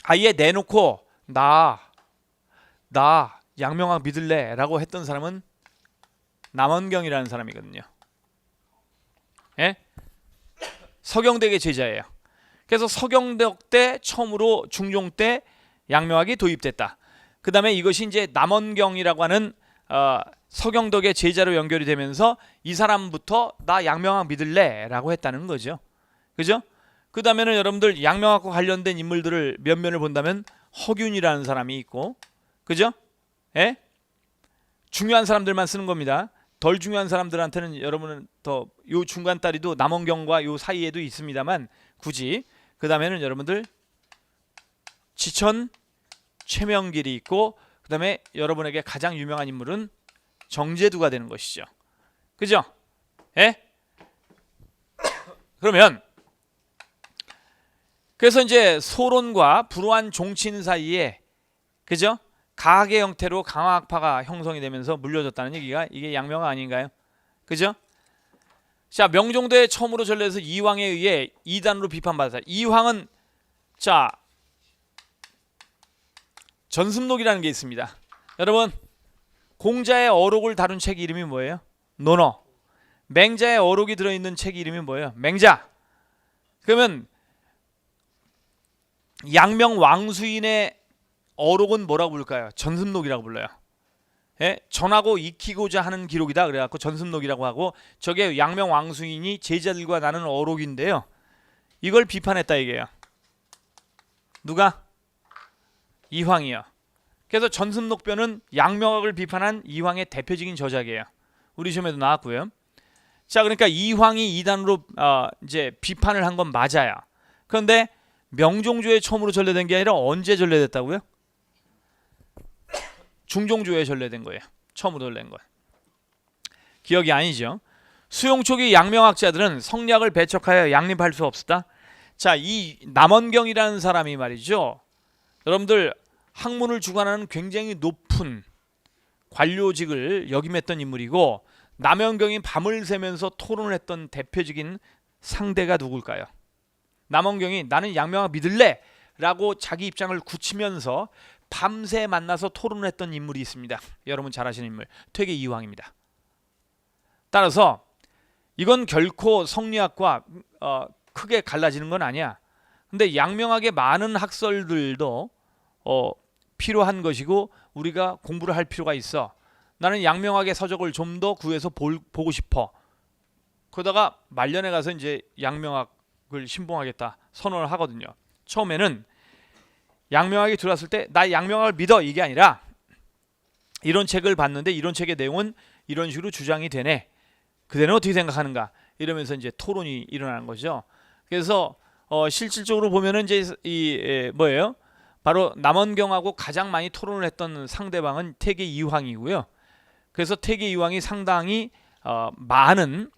아예 내놓고 나 양명학 믿을래 라고 했던 사람은 남원경이라는 사람이거든요. 예? 서경덕의 제자예요. 그래서 서경덕 때 처음으로 중종 때 양명학이 도입됐다. 그 다음에 이것이 이제 남원경이라고 하는 서경덕의 제자로 연결이 되면서 이 사람부터 나 양명학 믿을래 라고 했다는 거죠. 그죠? 그 다음에는 여러분들 양명학과 관련된 인물들을 몇 면을 본다면 허균이라는 사람이 있고 그죠? 예? 중요한 사람들만 쓰는 겁니다. 덜 중요한 사람들한테는 여러분은 더 요 중간 다리도 남원경과 요 사이에도 있습니다만 굳이 그 다음에는 여러분들 지천 최명길이 있고 그 다음에 여러분에게 가장 유명한 인물은 정제두가 되는 것이죠. 그죠? 예? 그러면 그래서 이제 소론과 불우한 종친 사이에 그죠? 가학의 형태로 강화학파가 형성이 되면서 물려졌다는 얘기가 이게 양명화 아닌가요? 그죠? 자, 명종대에 처음으로 전래해서 이황에 의해 이단으로 비판받았다. 이황은 자 전습록이라는 게 있습니다. 여러분 공자의 어록을 다룬 책 이름이 뭐예요? 논어. 맹자의 어록이 들어있는 책 이름이 뭐예요? 맹자. 그러면 양명 왕수인의 어록은 뭐라고 부를까요? 전습록이라고 불러요. 예? 전하고 익히고자 하는 기록이다 그래갖고 전습록이라고 하고, 저게 양명 왕수인이 제자들과 나눈 어록인데요. 이걸 비판했다 이게요. 누가? 이황이요. 그래서 전습록변은 양명학을 비판한 이황의 대표적인 저작이에요. 우리 시험에도 나왔고요. 자, 그러니까 이황이 이단으로 이제 비판을 한 건 맞아요. 그런데 명종조에 처음으로 전래된 게 아니라 언제 전래됐다고요? 중종조에 전래된 거예요. 처음으로 전래된 거예요. 기억이 아니죠. 수용초기 양명학자들은 성리학을 배척하여 양립할 수 없었다. 자, 이 남원경이라는 사람이 말이죠. 여러분들 학문을 주관하는 굉장히 높은 관료직을 역임했던 인물이고, 남원경이 밤을 새면서 토론을 했던 대표적인 상대가 누굴까요? 남원경이 나는 양명학 믿을래! 라고 자기 입장을 굳히면서 밤새 만나서 토론을 했던 인물이 있습니다. 여러분 잘 아시는 인물, 퇴계 이황입니다. 따라서 이건 결코 성리학과 크게 갈라지는 건 아니야. 근데 양명학의 많은 학설들도 필요한 것이고 우리가 공부를 할 필요가 있어. 나는 양명학의 서적을 좀 더 구해서 보고 싶어. 그러다가 말년에 가서 이제 양명학을 신봉하겠다 선언을 하거든요. 처음에는 양명학이 들어왔을 때 나 양명학을 믿어 이게 아니라, 이런 책을 봤는데 이런 책의 내용은 이런 식으로 주장이 되네. 그대는 어떻게 생각하는가? 이러면서 이제 토론이 일어나는 거죠. 그래서 실질적으로 보면은 이제 뭐예요? 바로 남원경하고 가장 많이 토론을 했던 상대방은 퇴계 이황이고요. 그래서 퇴계 이황이 상당히 많은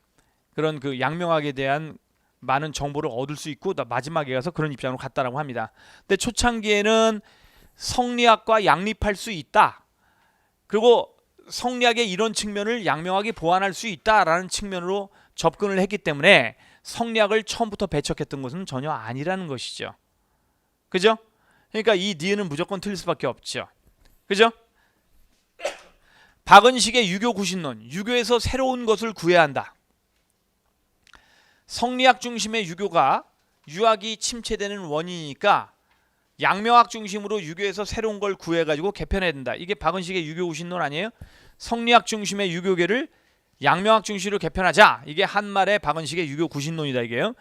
그런 그 양명학에 대한 많은 정보를 얻을 수 있고, 마지막에 가서 그런 입장으로 갔다라고 합니다. 근데 초창기에는 성리학과 양립할 수 있다. 그리고 성리학의 이런 측면을 양명학이 보완할 수 있다라는 측면으로 접근을 했기 때문에 성리학을 처음부터 배척했던 것은 전혀 아니라는 것이죠. 그죠? 그러니까 이 니은은 무조건 틀릴 수밖에 없죠. 그죠? 박은식의 유교 구신론, 유교에서 새로운 것을 구해야 한다. 성리학 중심의 유교가 유학이 침체되는 원인이니까 양명학 중심으로 유교에서 새로운 걸 구해가지고 개편해야 된다. 이게 박은식의 유교 구신론 아니에요? 성리학 중심의 유교계를 양명학 중심으로 개편하자. 이게 한말의 박은식의 유교 구신론이다 이게요.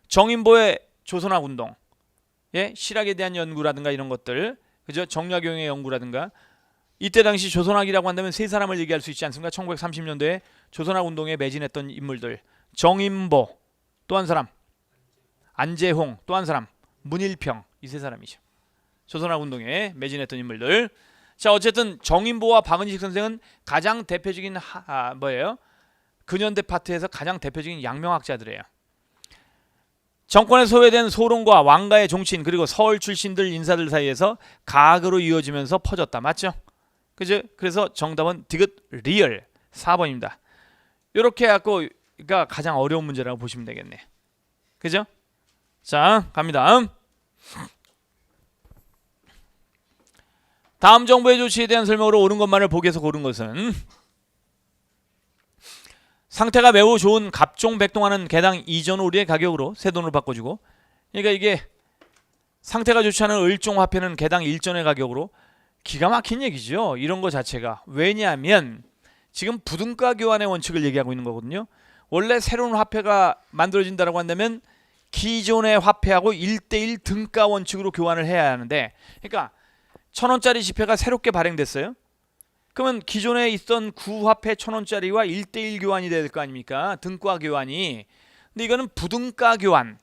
정인보의 조선학 운동, 예, 실학에 대한 연구라든가 이런 것들, 그죠? 정약용의 연구라든가. 이때 당시 조선학이라고 한다면 세 사람을 얘기할 수 있지 않습니까? 1930년도에 조선학 운동에 매진했던 인물들. 정인보, 또 한 사람 안재홍, 또 한 사람 문일평, 이 세 사람이죠. 조선학 운동에 매진했던 인물들. 자, 어쨌든 정인보와 박은식 선생은 가장 대표적인 뭐예요? 근현대 파트에서 가장 대표적인 양명학자들이에요. 정권에 소외된 소론과 왕가의 종친, 그리고 서울 출신들 인사들 사이에서 가학으로 이어지면서 퍼졌다. 맞죠? 그죠? 그래서 정답은 디귿 리얼 4번입니다. 이렇게 해갖고 가 가장 어려운 문제라고 보시면 되겠네. 그죠? 자, 갑니다. 다음 정보의 조치에 대한 설명으로 옳은 것만을 보기에서 고른 것은 상태가 매우 좋은 갑종 백동화는 개당 2전 5리의 가격으로 새 돈으로 바꿔주고, 그러니까 이게 상태가 좋지 않은 을종 화폐는 개당 1전의 가격으로, 기가 막힌 얘기죠. 이런 거 자체가. 왜냐하면 지금 부등가 교환의 원칙을 얘기하고 있는 거거든요. 원래 새로운 화폐가 만들어진다고 한다면 기존의 화폐하고 1대1 등가 원칙으로 교환을 해야 하는데, 그러니까 1000원짜리 지폐가 새롭게 발행됐어요. 그러면 기존에 있던 구화폐 1000원짜리와 1대1 교환이 될 거 아닙니까? 등가 교환이. 근데 이거는 부등가 교환.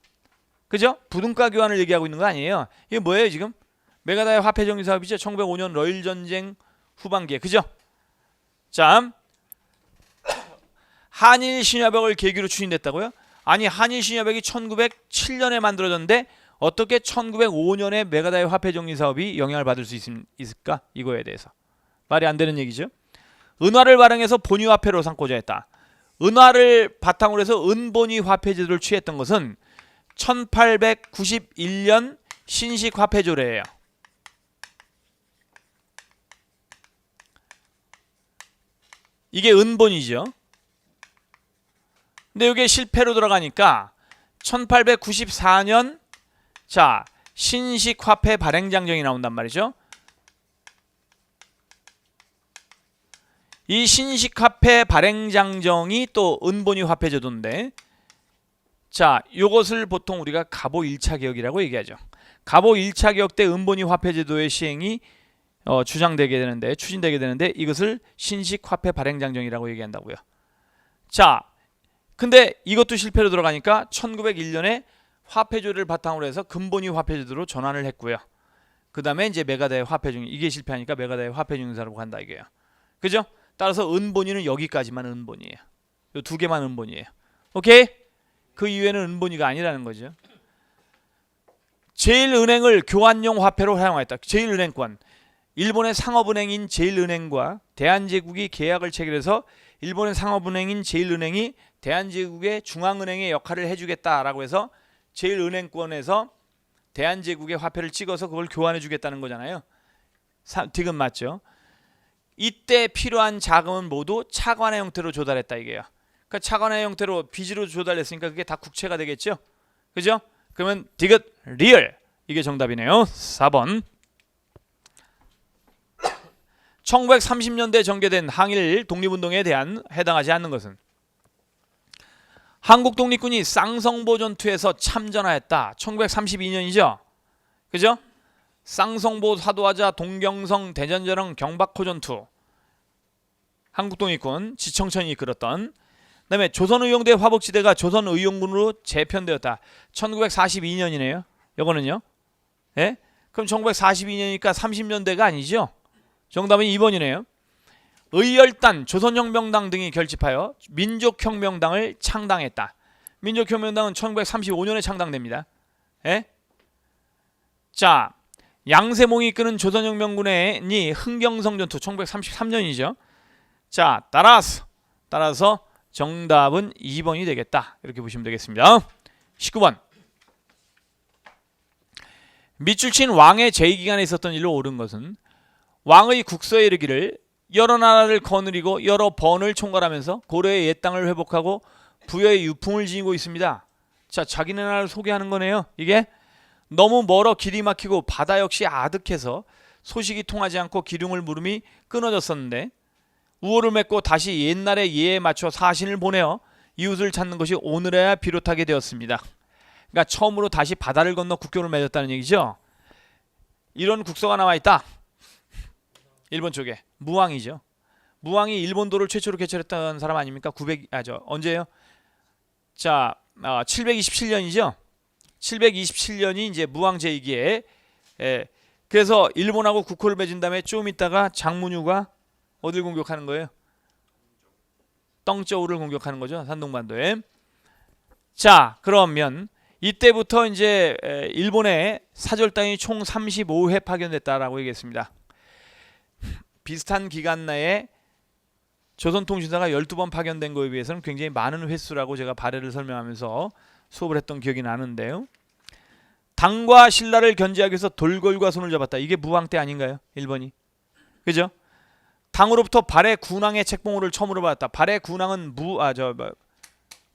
그죠? 부등가 교환을 얘기하고 있는 거 아니에요. 이게 뭐예요 지금? 메가다의 화폐 정리 사업이죠. 1905년 러일 전쟁 후반기에. 그죠? 자, 한일 신협약을 계기로 추진됐다고요? 아니, 한일 신협약이 1907년에 만들어졌는데 어떻게 1905년에 메가다의 화폐 정리 사업이 영향을 받을 수 있을까? 이거에 대해서 말이 안 되는 얘기죠. 은화를 발행해서 본위 화폐로 삼고자 했다. 은화를 바탕으로 해서 은본위 화폐 제도를 취했던 것은 1891년 신식 화폐조례예요. 이게 은본이죠. 근데 이게 실패로 들어가니까 1894년 자 신식 화폐 발행장정이 나온단 말이죠. 이 신식 화폐 발행장정이 또 은본위 화폐 제도인데, 자 요것을 보통 우리가 갑오 1차 개혁이라고 얘기하죠. 갑오 1차 개혁 때 은본위 화폐 제도의 시행이 추진되게 되는데 이것을 신식 화폐 발행장정이라고 얘기한다고요. 자 근데 이것도 실패로 들어가니까 1901년에 화폐조례를 바탕으로 해서 근본위 화폐제도로 전환을 했고요. 그 다음에 이제 메가다의 화폐중이 이게 실패하니까 메가다의 화폐중사라고 한다 이게요. 그죠? 따라서 은본위는 여기까지만 은본위예요. 요 두 개만 은본위예요. 오케이? 그 이후에는 은본위가 아니라는 거죠. 제1은행을 교환용 화폐로 사용하였다. 제1은행권. 일본의 상업은행인 제1은행과 대한제국이 계약을 체결해서 일본의 상업은행인 제1은행이 대한제국의 중앙은행의 역할을 해주겠다라고 해서 제1은행권에서 대한제국의 화폐를 찍어서 그걸 교환해 주겠다는 거잖아요. 디귿 맞죠? 이때 필요한 자금은 모두 차관의 형태로 조달했다 이게요. 그러니까 차관의 형태로 빚으로 조달했으니까 그게 다 국채가 되겠죠. 그죠? 그러면 디귿 리얼 이게 정답이네요. 4번. 1930년대 전개된 항일 독립운동에 대한 해당하지 않는 것은 한국 독립군이 쌍성보 전투에서 참전하였다. 1932년이죠. 그죠? 쌍성보 사도하자 동경성 대전전형 경박호 전투. 한국 독립군 지청천이 이끌었던. 그 다음에 조선의용대 화복지대가 조선의용군으로 재편되었다. 1942년이네요. 요거는요. 예? 그럼 1942년이니까 30년대가 아니죠. 정답은 2번이네요. 의열단, 조선혁명당 등이 결집하여 민족혁명당을 창당했다. 민족혁명당은 1935년에 창당됩니다. 예? 자, 양세몽이 이끄는 조선혁명군의 흥경성 전투 1933년이죠. 자, 따라서 정답은 2번이 되겠다. 이렇게 보시면 되겠습니다. 19번. 밑줄 친 왕의 제2기간에 있었던 일로 옳은 것은 왕의 국서에 이르기를 여러 나라를 거느리고 여러 번을 총괄하면서 고려의 옛 땅을 회복하고 부여의 유풍을 지니고 있습니다. 자, 자기네 나라를 소개하는 거네요. 이게 너무 멀어 길이 막히고 바다 역시 아득해서 소식이 통하지 않고 기륭을 물음이 끊어졌었는데 우호를 맺고 다시 옛날의 예에 맞춰 사신을 보내어 이웃을 찾는 것이 오늘에야 비롯하게 되었습니다. 그러니까 처음으로 다시 바다를 건너 국교를 맺었다는 얘기죠. 이런 국서가 남아있다. 일본 쪽에 무왕이죠. 무왕이 일본도를 최초로 개설했던 사람 아닙니까? 언제예요? 자, 727년이죠. 727년이 이제 무왕 제2기에 그래서 일본하고 국호를 맺은 다음에 좀 있다가 장문유가 어딜 공격하는 거예요? 떵쩌우를 공격하는 거죠. 산동반도에. 자, 그러면 이때부터 이제 일본의 사절단이 총 35회 파견됐다라고 얘기했습니다. 비슷한 기간 내에 조선통신사가 12번 파견된 거에 비해서는 굉장히 많은 횟수라고 제가 발해를 설명하면서 수업을 했던 기억이 나는데요. 당과 신라를 견제하기 위해서 돌궐과 손을 잡았다. 이게 무왕 때 아닌가요? 일본이. 그죠? 당으로부터 발해 군왕의 책봉호를 처음으로 받았다. 발해 군왕은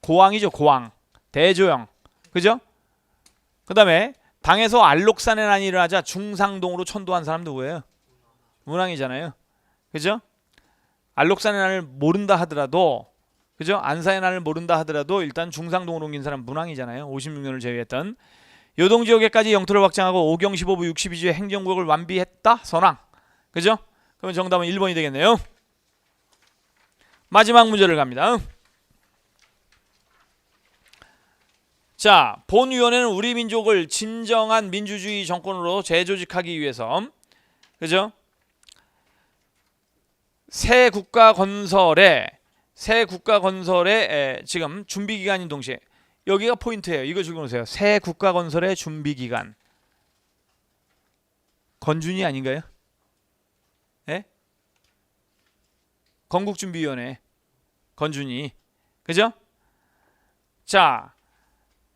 고왕이죠. 고왕. 대조영. 그죠? 그 다음에 당에서 알록산의 난이 일어나자 중상동으로 천도한 사람 누구예요? 문왕이잖아요. 그죠? 알록산의 난을 모른다 하더라도, 그죠? 안사의 난을 모른다 하더라도 일단 중상동으로 옮긴 사람 문왕이잖아요. 56년을 제외했던. 요동지역에까지 영토를 확장하고 오경 15부 62주의 행정구역을 완비했다. 선왕. 그죠? 그러면 정답은 1번이 되겠네요. 마지막 문제를 갑니다. 자, 본위원회는 우리 민족을 진정한 민주주의 정권으로 재조직하기 위해서, 그죠? 새 국가 건설에 지금 준비 기간인 동시에 여기가 포인트예요. 이거 적어놓으세요. 새 국가건설의 준비기간. 건준이 아닌가요? 예? 건국준비위원회 건준이, 그죠? 자,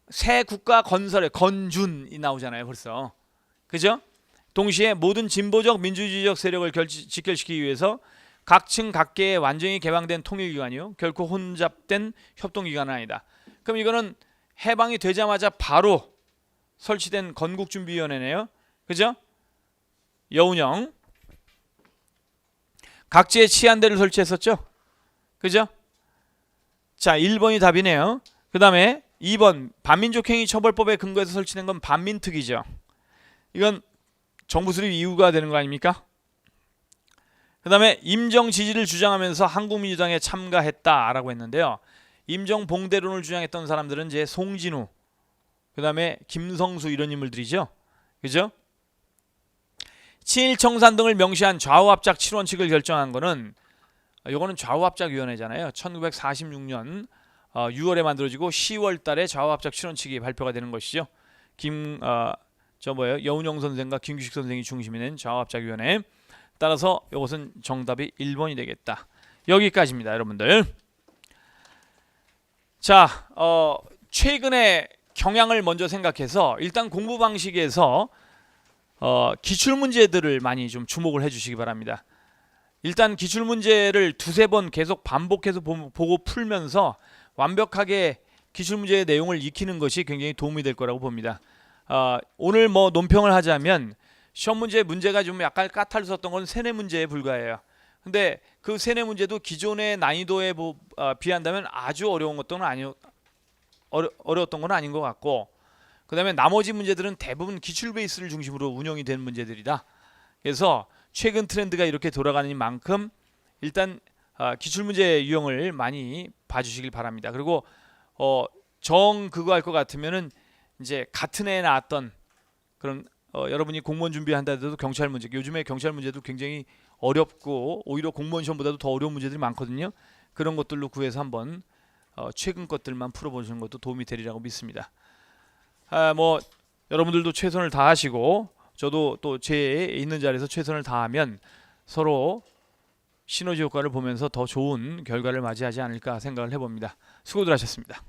새 국가 건설의 건준이 나오잖아요 벌써, 그죠? 동시에 모든 진보적 민주주의적 세력을 직결시키기 위해서 각층 각계의 완전히 개방된 통일기관이요, 결코 혼잡된 협동기관은 아니다. 그럼 이거는 해방이 되자마자 바로 설치된 건국준비위원회네요, 그죠? 여운형 각지에 치안대를 설치했었죠, 그죠? 자, 1번이 답이네요. 그 다음에 2번 반민족행위 처벌법에 근거해서 설치된 건 반민특위죠. 이건 정부 수립 이유가 되는 거 아닙니까? 그 다음에 임정 지지를 주장하면서 한국민주당에 참가했다라고 했는데요. 임정 봉대론을 주장했던 사람들은 이제 송진우, 그 다음에 김성수 이런 인물들이죠, 그죠? 친일 청산 등을 명시한 좌우합작 7원칙을 결정한 거는, 요거는 좌우합작위원회잖아요. 1946년 6월에 만들어지고 10월 달에 좌우합작 7원칙이 발표가 되는 것이죠. 여운형 선생과 김규식 선생이 중심이 된 좌우합작위원회. 따라서 이것은 정답이 1번이 되겠다. 여기까지입니다, 여러분들. 자, 최근의 경향을 먼저 생각해서 일단 공부 방식에서 기출문제들을 많이 좀 주목을 해주시기 바랍니다. 일단 기출문제를 두세 번 계속 반복해서 보고 풀면서 완벽하게 기출문제의 내용을 익히는 것이 굉장히 도움이 될 거라고 봅니다. 오늘 뭐 논평을 하자면 시험 문제가 좀 약간 까탈스럽던 건 세뇌 문제에 불과해요. 근데 그 세뇌 문제도 기존의 난이도에 비한다면 아주 어려운 것도 어려웠던 건 아닌 것 같고, 그 다음에 나머지 문제들은 대부분 기출 베이스를 중심으로 운영이 된 문제들이다. 그래서 최근 트렌드가 이렇게 돌아가는 만큼 일단 기출문제 유형을 많이 봐주시길 바랍니다. 그리고 그거 할 것 같으면은 이제 같은 해에 나왔던 그런 여러분이 공무원 준비한다 해도 경찰 문제, 요즘에 경찰 문제도 굉장히 어렵고 오히려 공무원 시험보다도 더 어려운 문제들이 많거든요. 그런 것들로 구해서 한번 최근 것들만 풀어보시는 것도 도움이 되리라고 믿습니다. 뭐 여러분들도 최선을 다하시고 저도 또 제 있는 자리에서 최선을 다하면 서로 시너지 효과를 보면서 더 좋은 결과를 맞이하지 않을까 생각을 해봅니다. 수고들 하셨습니다.